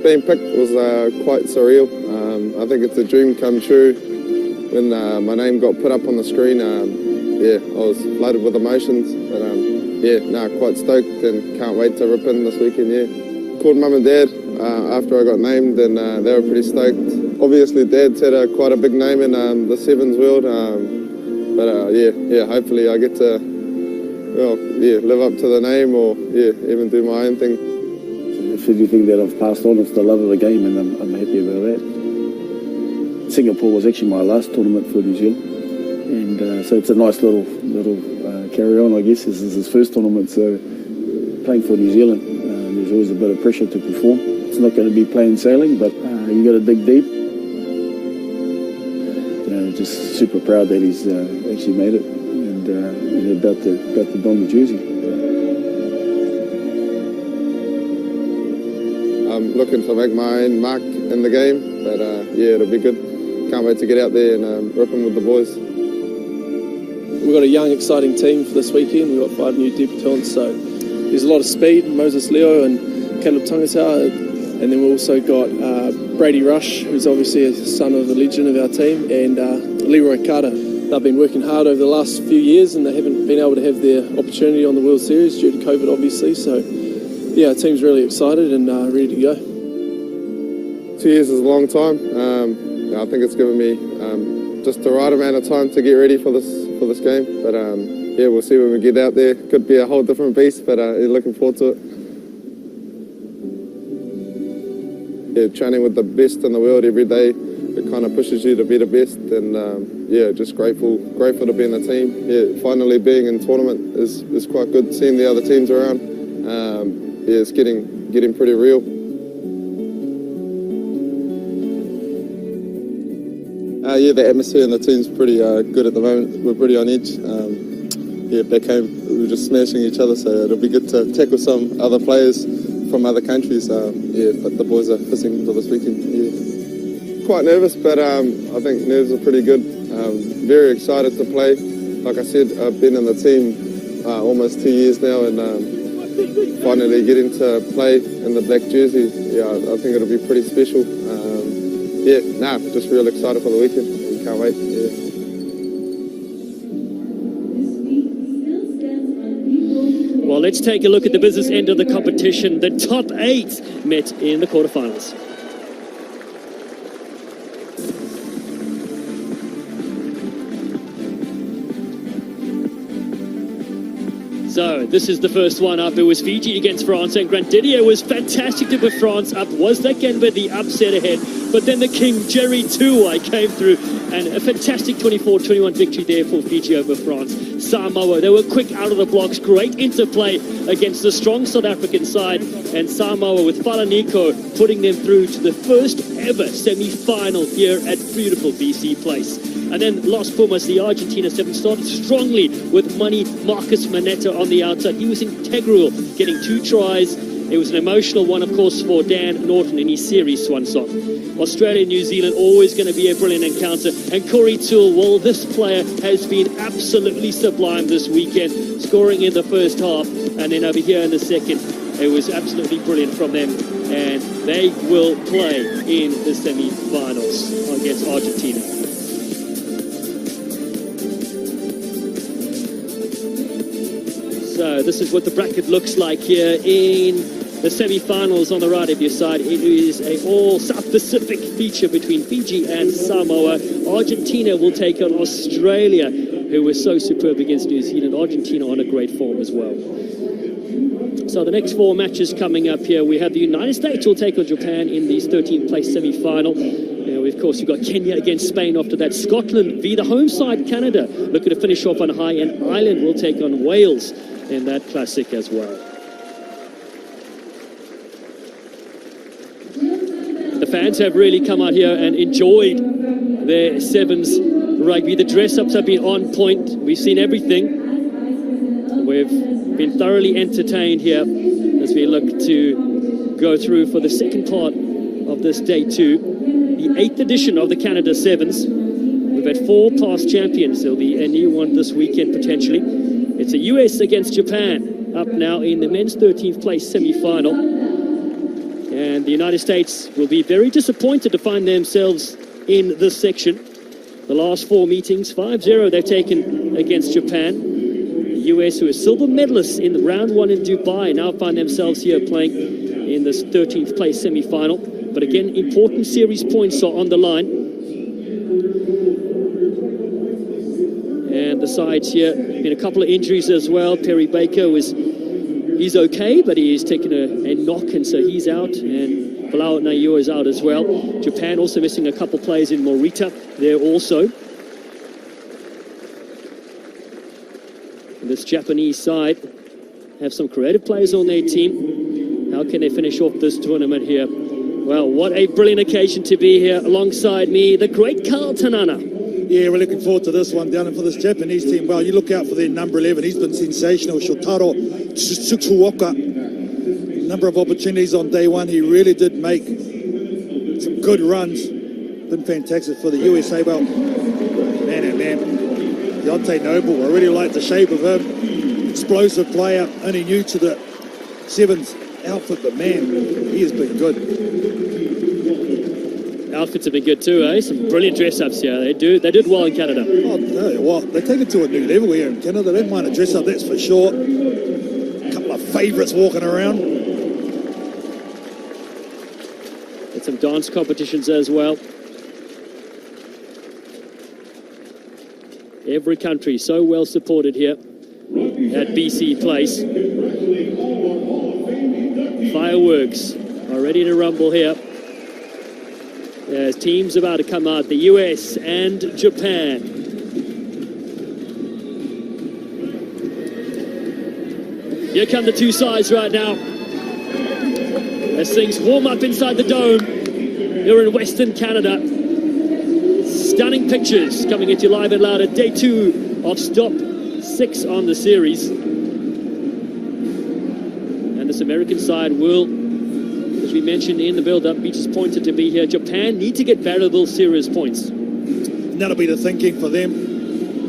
Being picked was quite surreal. I think it's a dream come true. When my name got put up on the screen, yeah, I was flooded with emotions, but yeah, quite stoked and can't wait to rip in this weekend, yeah. Called Mum and Dad after I got named, and they were pretty stoked. Obviously Dad's had quite a big name in the Sevens world, but yeah, hopefully I get to, live up to the name, or even do my own thing. If anything that I've passed on, it's the love of the game, and I'm happy about that. Singapore was actually my last tournament for New Zealand, and so it's a nice little carry on, I guess. This is his first tournament, so playing for New Zealand, there's always a bit of pressure to perform. It's not going to be plain sailing, but you got to dig deep. Just super proud that he's actually made it, and about to don the jersey. I'm looking to make my own mark in the game, but yeah, it'll be good. Can't wait to get out there and rip them with the boys. We've got a young, exciting team for this weekend. We've got 5 new debutants, so there's a lot of speed. Moses Leo and Caleb Tangata, and then we've also got Brady Rush, who's obviously a son of a legend of our team, and Leroy Carter. They've been working hard over the last few years and they haven't been able to have their opportunity on the World Series due to COVID, obviously. So, yeah, our team's really excited and ready to go. 2 years is a long time. I think it's given me just the right amount of time to get ready for this game. But yeah, we'll see when we get out there. Could be a whole different beast, but looking forward to it. Yeah, training with the best in the world every day, it kind of pushes you to be the best. And yeah, just grateful to be in the team. Yeah, finally being in tournament is quite good. Seeing the other teams around, yeah, it's getting pretty real. Yeah, the atmosphere in the team's pretty good at the moment. We're pretty on edge. Yeah, back home we were just smashing each other, so it'll be good to tackle some other players from other countries. Yeah, but the boys are missing for this weekend. Yeah. Quite nervous, but I think nerves are pretty good. Very excited to play. Like I said, I've been in the team almost 2 years now, and finally getting to play in the black jersey, yeah, I think it'll be pretty special. Yeah, just real excited for the weekend. Can't wait. Yeah. Well, let's take a look at the business end of the competition. The top 8 met in the quarterfinals. So, this is the first one up. It was Fiji against France, and Grant Didier was fantastic to put France up. Was that Genba the upset ahead? But then the King, Jerry Tuwai, came through, and a fantastic 24-21 victory there for Fiji over France. Samoa, they were quick out of the blocks, great interplay against the strong South African side, and Samoa with Falaniko putting them through to the first ever semi-final here at beautiful BC Place. And then Los Pumas, the Argentina 7, started strongly with Money Marcus Manetta on the outside. He was integral, getting 2 tries. It was an emotional one, of course, for Dan Norton in his series swan song. Australia and New Zealand, always going to be a brilliant encounter. And Corey Toole, well, this player has been absolutely sublime this weekend, scoring in the first half and then over here in the second. It was absolutely brilliant from them. And they will play in the semi-finals against Argentina. So this is what the bracket looks like here in the semi-finals on the right of your side. It is a all South Pacific feature between Fiji and Samoa. Argentina will take on Australia, who was so superb against New Zealand. Argentina on a great form as well. So the next 4 matches coming up here, we have the United States will take on Japan in the 13th place semi-final. Of course, you've got Kenya against Spain after that. Scotland v the home side, Canada, looking to finish off on high, and Ireland will take on Wales in that classic as well. The fans have really come out here and enjoyed their Sevens rugby. The dress-ups have been on point. We've seen everything. We've been thoroughly entertained here as we look to go through for the second part of this day 2. The 8th edition of the Canada Sevens. We've had 4 past champions. There'll be a new one this weekend potentially. It's a US against Japan, up now in the men's 13th place semi-final. And the United States will be very disappointed to find themselves in this section. The last 4 meetings, 5-0 they've taken against Japan. The US, who are silver medalists in round 1 in Dubai, now find themselves here playing in this 13th place semi-final. But again, important series points are on the line. And the sides here, been a couple of injuries as well. Perry Baker he's okay, but he's taken a knock, and so he's out. And Bilal Nayua is out as well. Japan also missing a couple players in Morita there also. And this Japanese side have some creative players on their team. How can they finish off this tournament here? Well, what a brilliant occasion to be here alongside me, the great Carl Tanana. Yeah, we're looking forward to this one down for this Japanese team. Well, you look out for their number 11. He's been sensational. Shotaro Tsukuoka. Number of opportunities on day 1. He really did make some good runs. Been fantastic for the USA. Well, man, Deontay Noble, I really like the shape of him. Explosive player, only new to the Sevens outfit, but man, he has been good. outfits have been good too, eh? Some brilliant dress-ups here. They did well in Canada. Oh, no, well, they take it to a new level here in Canada. They don't mind a dress-up, that's for sure. A couple of favourites walking around. And some dance competitions as well. Every country so well supported here at BC Place. Fireworks are ready to rumble here. There's teams about to come out, the US and Japan. Here come the two sides right now. As things warm up inside the dome here in Western Canada. Stunning pictures coming at you live and loud at day 2 of stop 6 on the series. And this American side will, as we mentioned in the build-up, Beach is pointed to be here. Japan need to get valuable series points. And that'll be the thinking for them.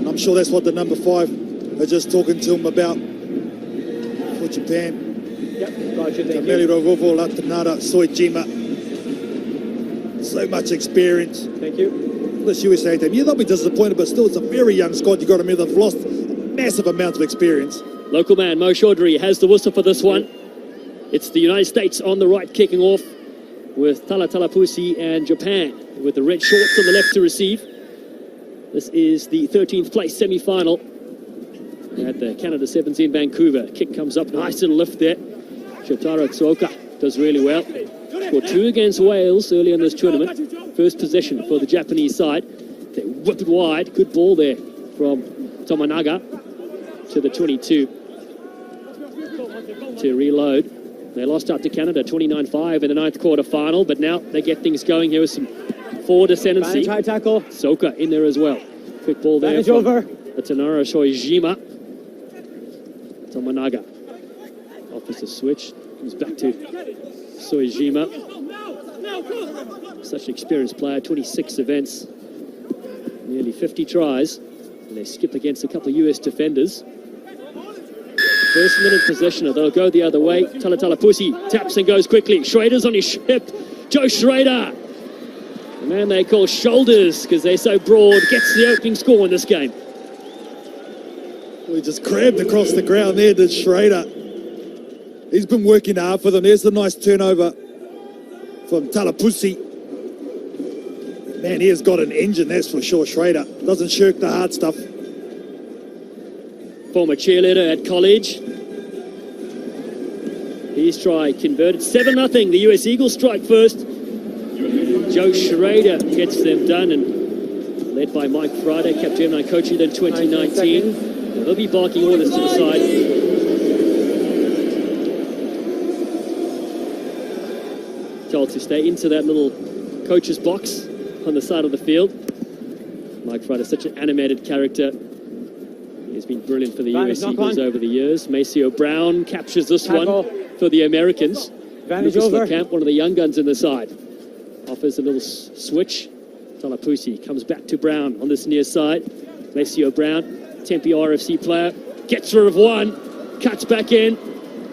I'm sure that's what the number 5 are just talking to them about for Japan. Yep, roger, thank you. Kameli Rovovo, Latanada, Soejima. So much experience. Thank you. This USA team, yeah, they'll be disappointed, but still, it's a very young squad. You've got to remember they've lost a massive amount of experience. Local man Mo Chaudhry has the whistle for this one. It's the United States on the right kicking off with Talatapusi and Japan with the red shorts on the left to receive. This is the 13th place semi-final at the Canada Sevens in Vancouver. Kick comes up, nice little lift there. Shotaro Tsuoka does really well. Scored 2 against Wales early in this tournament. First possession for the Japanese side. They whip it wide. Good ball there from Tominaga to the 22 to reload. They lost out to Canada 29-5 in the 9th quarter final, but now they get things going here with some forward ascendancy. High tackle. Soka in there as well. Quick ball there Manage from over. Atanara Shoijima. Tominaga offers a switch. Comes back to Soijima. Such an experienced player, 26 events, nearly 50 tries, and they skip against a couple of US defenders. First minute possession, they'll go the other way. Talatapusi taps and goes quickly. Schrader's on his hip. Joe Schrader, the man they call Shoulders because they're so broad, gets the opening score in this game. We just grabbed across the ground there, did Schrader. He's been working hard for them. There's the nice turnover from Talapusi. Man, he has got an engine, that's for sure, Schrader. Doesn't shirk the hard stuff. Former cheerleader at college. His try converted. 7-0. The US Eagles strike first. Joe Schrader gets them done, and led by Mike Friday, kept Gemini coaching in 2019. They'll be barking orders to the side. Told to stay into that little coach's box on the side of the field. Mike Friday, such an animated character. He's been brilliant for the US Eagles over the years. Maceo Brown captures this one for the Americans. Lucas LeCamp, one of the young guns in the side. Offers a little switch. Talapusi comes back to Brown on this near side. Maceo Brown, Tempe RFC player, gets rid of one, cuts back in.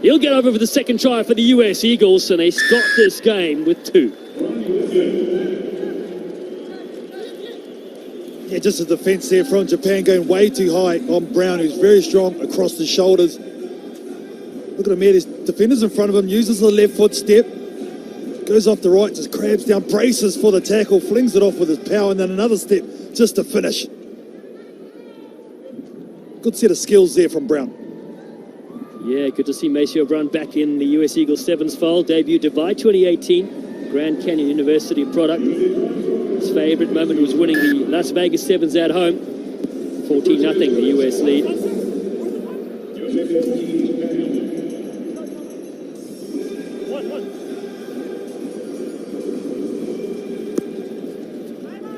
He'll get over for the second try for the US Eagles, and they start this game with 2. Yeah, just a defence there from Japan going way too high on Brown, who's very strong across the shoulders. Look at him here, there's defenders in front of him, uses the left foot step, goes off the right, just crabs down, braces for the tackle, flings it off with his power, and then another step just to finish. Good set of skills there from Brown. Yeah, good to see Maceo Brown back in the US Eagles Sevens fold. Debuted Dubai 2018, Grand Canyon University product. His favourite moment was winning the Las Vegas Sevens at home. 14-0, the US lead.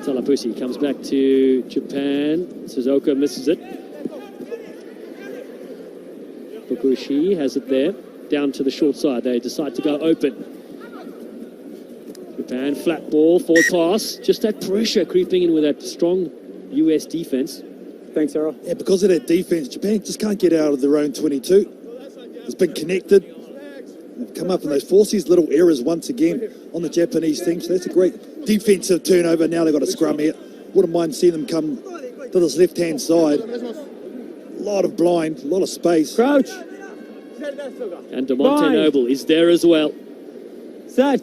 Talapusi comes back to Japan. Suzuka misses it. Fukushi has it there, down to the short side. They decide to go open. Japan, flat ball, forward pass. Just that pressure creeping in with that strong US defense. Thanks, Errol. Yeah, because of that defense, Japan just can't get out of their own 22. It's been connected. They've come up and they force these little errors once again on the Japanese team. So that's a great defensive turnover. Now they've got a scrum here. Wouldn't mind seeing them come to this left-hand side. A lot of blind, a lot of space. Crouch. And DeMonte Noble is there as well. Set.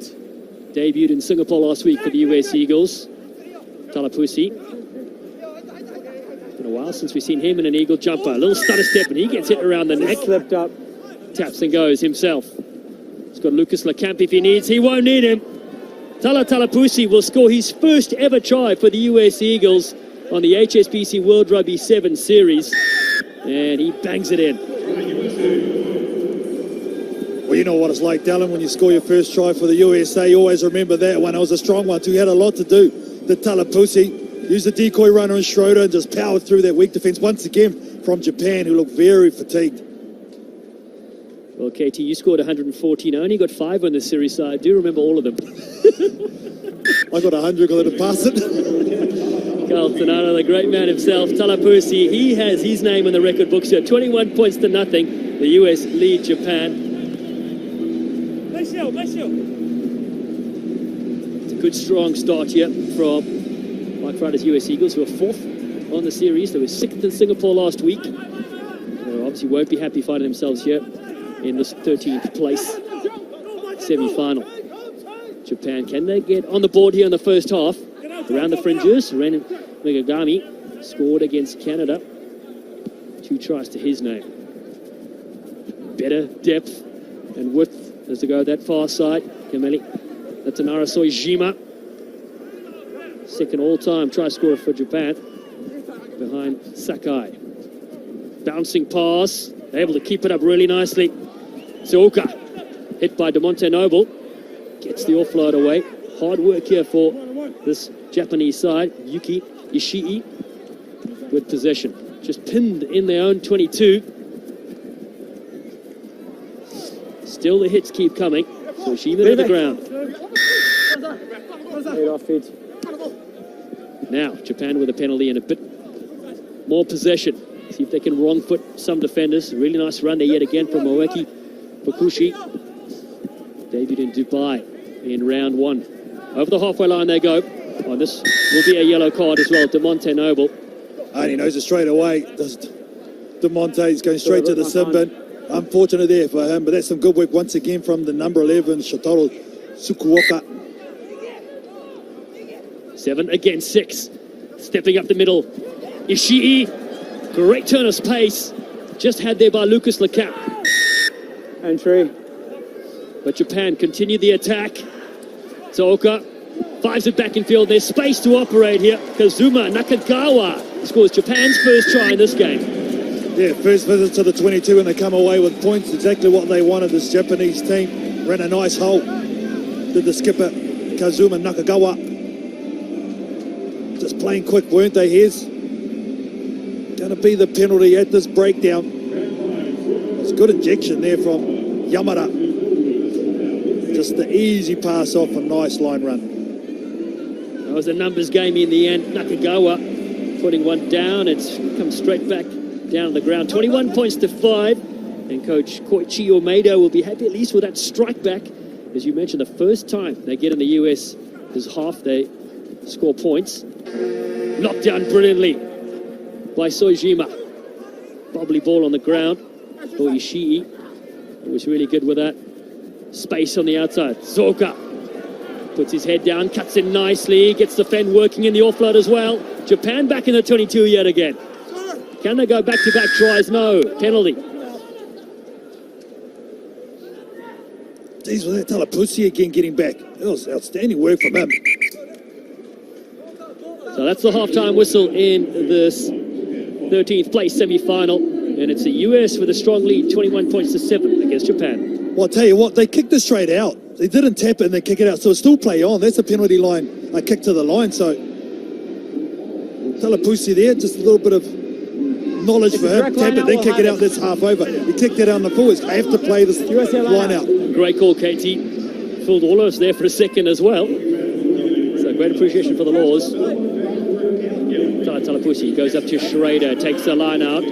Debuted in Singapore last week for the US Eagles. Talapusi. Been a while since we've seen him in an Eagle jumper. A little stutter step, and he gets hit around the neck. Slipped up. Taps and goes himself. He's got Lucas Lecamp if he needs. He won't need him. Talapusi will score his first ever try for the US Eagles on the HSBC World Rugby 7 series. And he bangs it in. Well, you know what it's like, Dallin, when you score your first try for the USA. You always remember that one. It was a strong one too. He had a lot to do. The Talapusi used the decoy runner and Schroeder and just powered through that weak defence once again from Japan, who looked very fatigued. Well, KT, you scored 114. I only got 5 on the series, so I do remember all of them. I got 100, got to pass it. Carl Tanana, the great man himself, Talapusi, he has his name in the record books here. 21 points to nothing. The US lead Japan. It's a good, strong start here from Mike Friday's US Eagles, who are 4th on the series. They were 6th in Singapore last week. They obviously won't be happy finding themselves here in this 13th place semi-final. Japan, can they get on the board here in the first half? Around the fringes, Ren Megagami scored against Canada. 2 tries to his name. Better depth and width as they go that far side. Kameli Latanara Soijima, second all-time try scorer for Japan, behind Sakai. Bouncing pass, able to keep it up really nicely. Suoka, hit by DeMonte Noble, gets the offload away. Hard work here for this Japanese side. Yuki Ishii with possession. Just pinned in their own 22. Still the hits keep coming. So Shima to the ground. Now Japan with a penalty and a bit more possession. See if they can wrong foot some defenders. Really nice run there yet again from Moeki Fukushi. Debuted in Dubai in round 1. Over the halfway line they go. Oh, this will be a yellow card as well. DeMonte Noble. And he knows it straight away. DeMonte's going straight to the sin bin. Unfortunate there for him, but that's some good work once again from the number 11, Shotaro Tsukuoka. 7 against 6. Stepping up the middle. Ishii. Great turn of pace. Just had there by Lucas Lecamp. Entry. But Japan continue the attack. Tooka fives it back in field. There's space to operate here. Kazuma Nakagawa scores Japan's first try in this game. Yeah, first visit to the 22 and they come away with points. Exactly what they wanted. This Japanese team ran a nice hole. Did the skipper Kazuma Nakagawa. Just playing quick, weren't they, Hez? Going to be the penalty at this breakdown. It's a good injection there from Yamada. Just the easy pass off, a nice line run. That was a numbers game in the end. Nakagawa putting one down. It's come straight back down on the ground. 21 points to 5. And coach Koichi Omeda will be happy at least with that strike back. As you mentioned, the first time they get in the US is half they score points. Knocked down brilliantly by Soijima. Bobbly ball on the ground for Ishii. It was really good with that. Space on the outside. Zoka puts his head down, cuts in nicely, gets the fend working in the offload as well. Japan back in the 22 yet again. Can they go back-to-back tries? No. Penalty. Geez, with that Talapusi again getting back. That was outstanding work from him. So that's the halftime whistle in this 13th place semi-final. And it's the US with a strong lead, 21 points to 7 against Japan. Well, I'll tell you what, they kicked it straight out. They didn't tap it and they kick it out, so it still play on. That's a penalty line, a kick to the line. So Talapusi there, just a little bit of knowledge for him. Tap it, then kick it out, that's half over. He kicked it out on the forwards. I have to play this line out. Great call, KT. Fooled all of us there for a second as well. So great appreciation for the laws. Talapusi goes up to Schrader, takes the line out.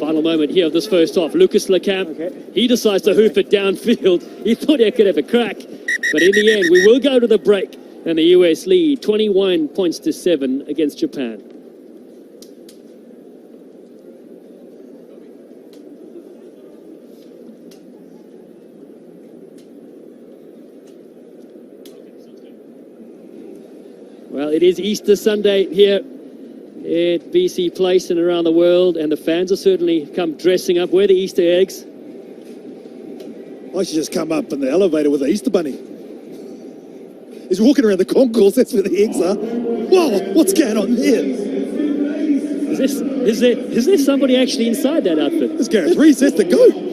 Final moment here of this first half. Lucas Lecamp, he decides to hoof it downfield. He thought he could have a crack. But in the end, we will go to the break, and the US lead 21 points to 7 against Japan. Well, it is Easter Sunday here at BC Place and around the world, and the fans are certainly come dressing up. Where are the Easter eggs? I should just come up in the elevator with the Easter bunny. He's walking around the concourse, that's where the eggs are. Whoa, what's going on there? Is there somebody actually inside that outfit? There's Gareth Reese, that's the goat.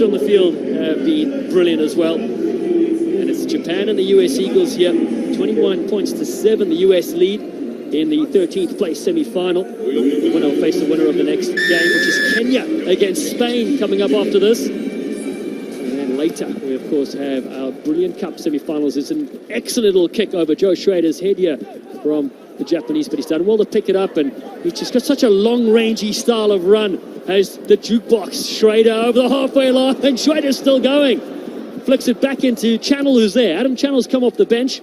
On the field have been brilliant as well, and it's Japan and the US Eagles here, 21 points to 7. The US lead in the 13th place semi-final. The winner will face the winner of the next game, which is Kenya against Spain, coming up after this. And then later we of course have our brilliant Cup semi-finals. It's an excellent little kick over Joe Schrader's head here from the Japanese, but he's done well to pick it up, and he's just got such a long-rangey style of run. As the jukebox, Schrader over the halfway line, and Schrader's still going. Flicks it back into Channel, who's there. Adam Channel's come off the bench.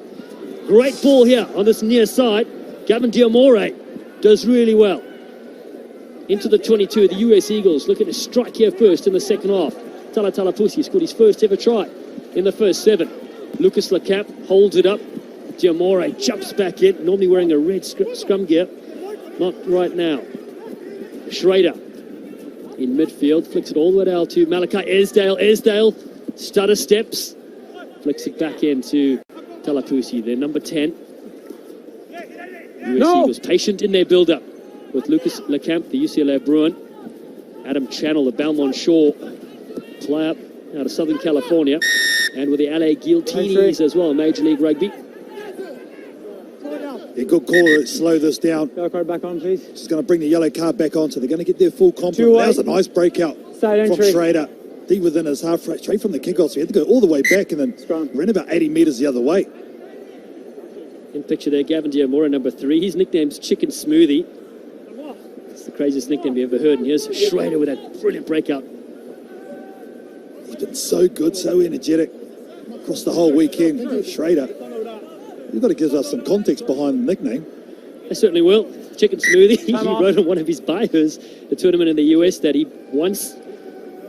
Great ball here on this near side. Gavin Diamore does really well. Into the 22 of the US Eagles. Look at his strike here first in the second half. Tala Pusi scored his first ever try in the first 7. Lucas Lecamp holds it up. Diamore jumps back in, normally wearing a red scrum gear. Not right now. Schrader in midfield, flicks it all the way down to Malachi Esdale, stutter steps, flicks it back into Talapusi, their number 10. US Eagles patient in their build-up with Lucas Lecamp, the UCLA Bruin. Adam Channel, the Belmont Shore player out of Southern California, and with the LA Guillotines as well, Major League Rugby. Yeah, good call to slow this down. Yellow card back on, please. Just going to bring the yellow card back on, so they're going to get their full complement. That was a nice breakout from Schrader. Deep within his half, straight from the kickoff. So he had to go all the way back and then ran about 80 metres the other way. In picture there, Gavin Diamore, number 3. His nickname's Chicken Smoothie. It's the craziest nickname you ever heard. And here's Schrader with that brilliant breakout. He's been so good, so energetic across the whole weekend. Schrader. You've got to give us some context behind the nickname. I certainly will. Chicken Smoothie. He wrote on one of his bios, the tournament in the US, that he once,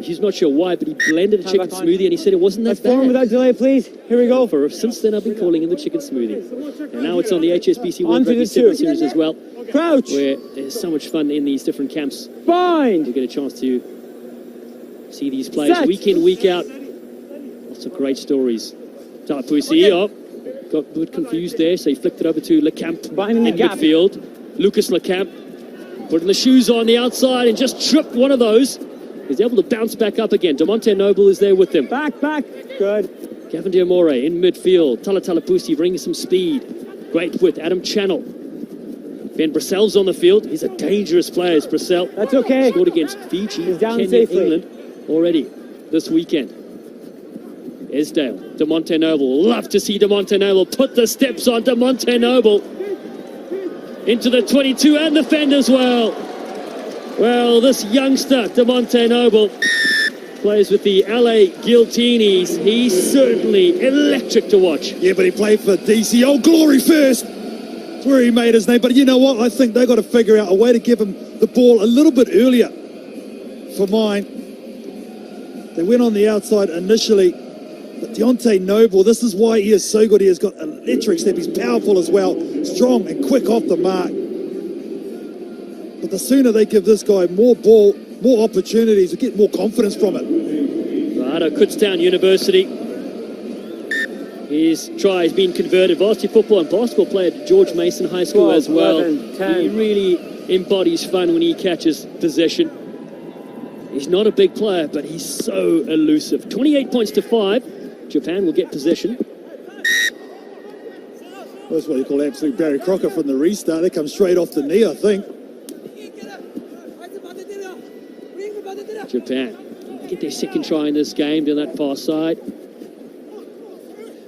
he's not sure why, but he blended a chicken smoothie, and he said it wasn't that bad. Without delay, please. Here we go. Since then, I've been calling him the Chicken Smoothie. And now it's on the HSBC World Rugby Series as well. Crouch. Where there's so much fun in these different camps. Bind. We get a chance to see these players week in, week out. Lots of great stories. Talapusi got a bit confused there, so he flicked it over to Lecamp in midfield. Lucas Lecamp putting the shoes on the outside and just tripped one of those. He's able to bounce back up again. Demonte Noble is there with him. Back. Good. Gavin Diamore in midfield. Talapusi bringing some speed. Great width. Adam Channel. Ben Brassel's on the field. He's a dangerous player, is Brassel. That's okay. Scored against Fiji, He's down Kenya, safely. England already this weekend. Esdale, DeMonte Noble. Love to see DeMonte Noble put the steps on DeMonte Noble. Into the 22 and the fend as well. Well, this youngster, DeMonte Noble, plays with the LA Guillotines. He's certainly electric to watch. Yeah, but he played for DC. Oh, glory first. That's where he made his name. But you know what? I think they've got to figure out a way to give him the ball a little bit earlier. For mine, they went on the outside initially. But Deontay Noble, this is why he is so good. He has got an electric step. He's powerful as well. Strong and quick off the mark. But the sooner they give this guy more ball, more opportunities, we'll get more confidence from it. Right, Kutztown University. His try has been converted. Varsity football and basketball player at George Mason High School 12, as well. 11, 10. He really embodies fun when he catches possession. He's not a big player, but he's so elusive. 28 points to 5. Japan will get possession. That's what you call absolute Barry Crocker from the restart. They come straight off the knee, I think. Japan get their second try in this game down that far side.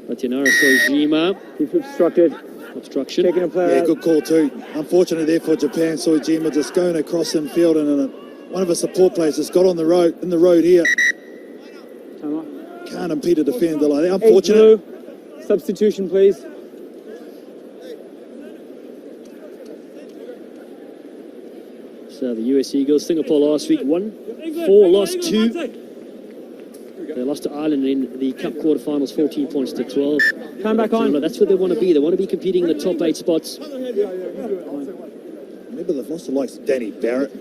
Latinara Kojima. He's obstructed. Obstruction. Taking a player Yeah, out. good call too. Unfortunately there for Japan, Soejima just going across in field, and one of the support players just got on the road, in the road here. Can't impede a defender like that. Unfortunate. Blue. Substitution, please. So the US Eagles, Singapore last week, 1-4, lost 2. They lost to Ireland in the Cup quarterfinals, 14 points to 12. Come back on. That's where they want to be. They want to be competing in the top 8 spots. Remember they've lost the likes of Danny Barrett.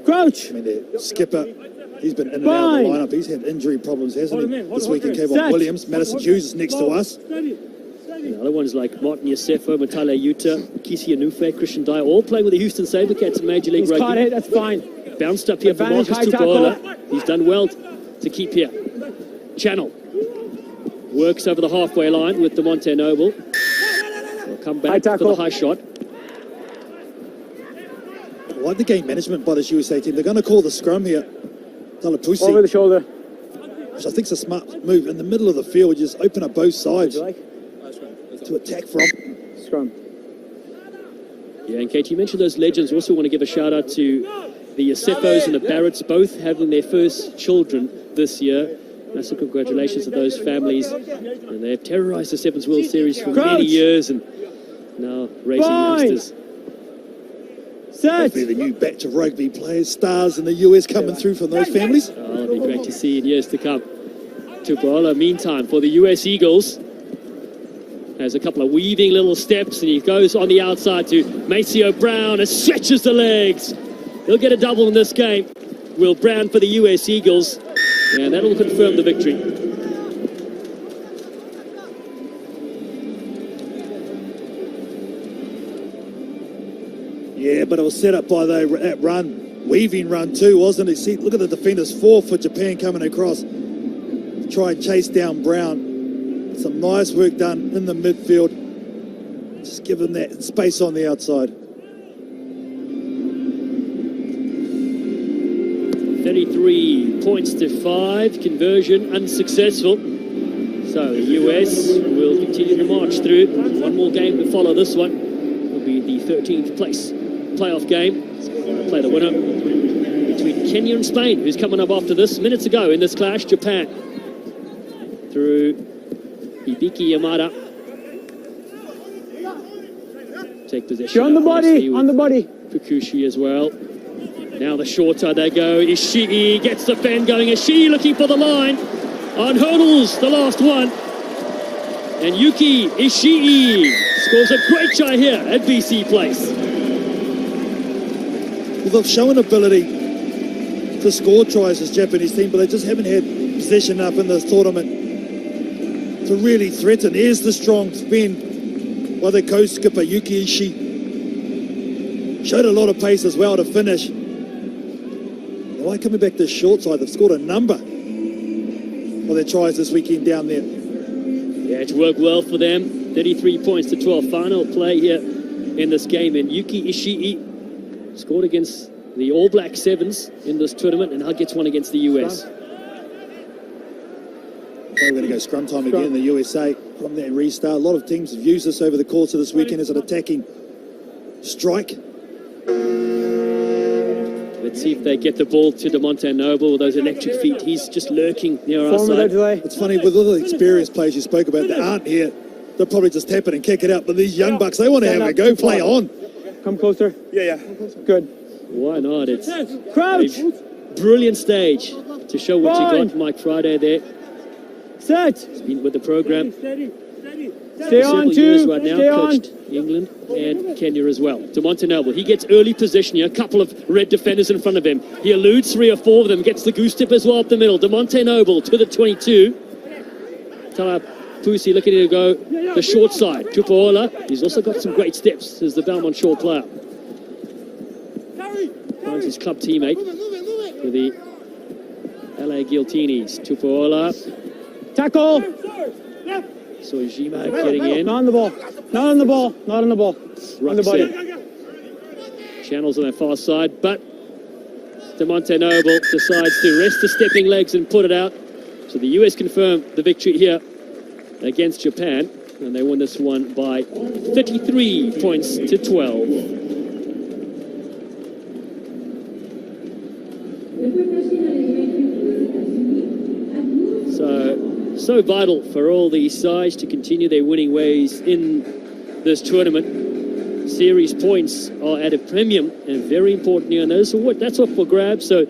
Crouch. I mean, their skipper, he's been in and out of the lineup. He's had injury problems, hasn't he? This weekend, Kevon Williams, Madison Hughes is next to us. The other ones like Martin Yosefo, Matale Yuta, Kisi Anufe, Christian Dyer, all playing with the Houston Sabercats in Major League He's caught Rugby. it, that's fine. Bounced up here for Advantage, Marcus high Tupola. tackle. He's done well to keep here. Channel works over the halfway line with DeMonte Noble. They'll come back for the high shot. I like the game management by this USA team. They're going to call the scrum here. Talapusi. Over the shoulder. Which I think is a smart move. In the middle of the field, you just open up both sides to attack from. Scrum. Yeah, and Kate, you mentioned those legends. Also want to give a shout out to the Yosefos and the Barretts, both having their first children this year. Massive congratulations to those families. And they have terrorized the Sevens World Series for many years and now raising youngsters. Hopefully the new batch of rugby players, stars in the US coming through from those families. Oh, it'll be great to see in years to come. Tupola, meantime, for the US Eagles, has a couple of weaving little steps, and he goes on the outside to Maceo Brown and stretches the legs. He'll get a double in this game. Will Brown for the US Eagles, and that'll confirm the victory. Yeah, but it was set up by that run, weaving run too, wasn't it? See, look at the defenders, 4 for Japan coming across. Try and chase down Brown. Some nice work done in the midfield. Just give them that space on the outside. 33 points to 5, conversion unsuccessful. So the US will continue to march through. One more game to follow this one. Will be the 13th place playoff game. Play the winner between Kenya and Spain, who's coming up after this. Minutes ago in this clash, Japan through Hibiki Yamada. Take possession. On the body, on the body. Fukushi as well. Now the shorter they go. Ishii gets the bend going. Ishii looking for the line. On hurdles, the last one. And Yuki Ishii scores a great try here at BC Place. Well, they've shown ability to score tries as Japanese team, but they just haven't had possession enough in this tournament to really threaten. Here's the strong spin by the coast skipper Yuki Ishii. Showed a lot of pace as well to finish. Why coming back to the short side? They've scored a number of their tries this weekend down there. Yeah, it's worked well for them. 33 points to 12. Final play here in this game. And Yuki Ishii scored against the All Black Sevens in this tournament, and now gets one against the US. We're going to go scrum time again in the USA from that restart. A lot of teams have used this over the course of this weekend as an attacking strike. Let's see if they get the ball to DeMonte Noble with those electric feet. He's just lurking near our side. It's funny, with all the experienced players you spoke about that aren't here, they'll probably just tap it and kick it out. But these young bucks, they want to have a go, play on. Come closer. Yeah. Good. Why not? It's Crouch. a brilliant stage to show what you got, Mike Friday there. Set. He's been with the program Stay on, several years two. right now, Stay on. coached England and Kenya as well. DeMonte Noble, he gets early position here, a couple of red defenders in front of him. He eludes 3 or 4 of them, gets the goose tip as well up the middle. DeMonte Noble to the 22. Tala Pusi looking to go the short side. Tupuola, he's also got some great steps as the Belmont short player. Finds his club teammate for the LA Guiltinis. Tupuola. Tackle. Sojima getting in. Not on the ball. Not on the ball. Not on the ball. On the body. Channels on their far side, but DeMonte Noble decides to rest the stepping legs and put it out. So the US confirm the victory here against Japan, and they won this one by 33 points to 12. So vital for all these sides to continue their winning ways in this tournament. Series points are at a premium and very important here, and that's up for grabs. So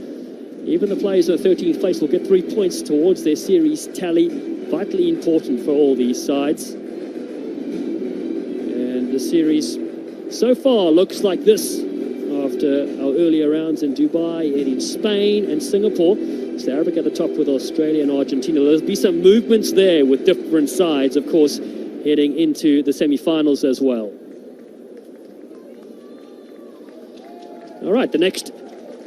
even the players in the 13th place will get 3 points towards their series tally. Vitally important for all these sides. And the series so far looks like this after our earlier rounds in Dubai and in Spain and Singapore. South Africa at the top with Australia and Argentina. There'll be some movements there with different sides, of course, heading into the semi-finals as well. All right, the next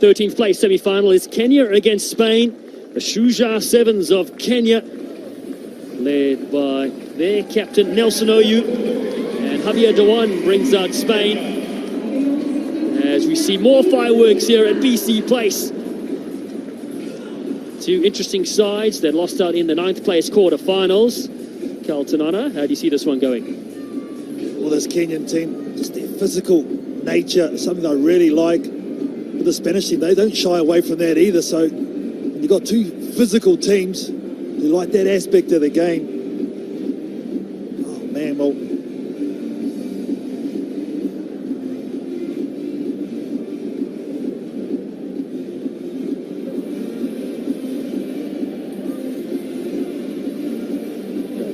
13th place semi-final is Kenya against Spain. The Shujaa Sevens of Kenya, led by their captain Nelson Oyu, and Javier Dewan brings out Spain. As we see more fireworks here at BC Place. Two interesting sides that lost out in the 9th place quarterfinals. Carlton Anna, how do you see this one going? Well, this Kenyan team, just their physical nature, something I really like. With the Spanish team, they don't shy away from that either. So when you've got two physical teams who like that aspect of the game, oh man, well,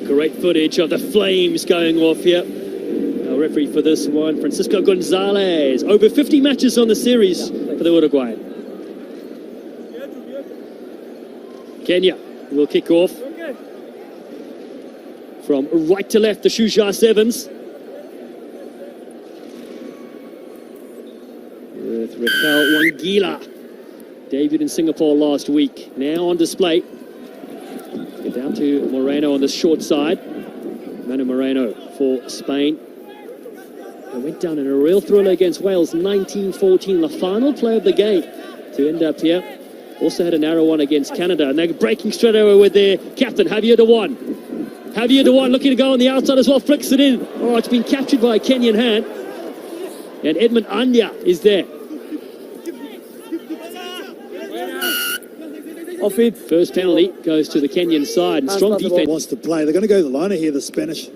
great footage of the flames going off here. Our referee for this one, Francisco Gonzalez. Over 50 matches on the series for the Uruguayan. Kenya will kick off. From right to left, the Shujaa Sevens. With Rafael Wangila. Debuted in Singapore last week. Now on display. Get down to Moreno on the short side. Manu Moreno for Spain. They went down in a real thriller against Wales, 19-14, the final play of the game to end up here. Also had a narrow one against Canada, and they're breaking straight away with their captain, Javier Dewan. Javier Dewan looking to go on the outside as well, flicks it in. Oh, it's been captured by a Kenyan hand. And Edmund Anya is there. Off it. First penalty goes to the Kenyan side, and strong defense. wants to play. They're going to go the liner here, the Spanish.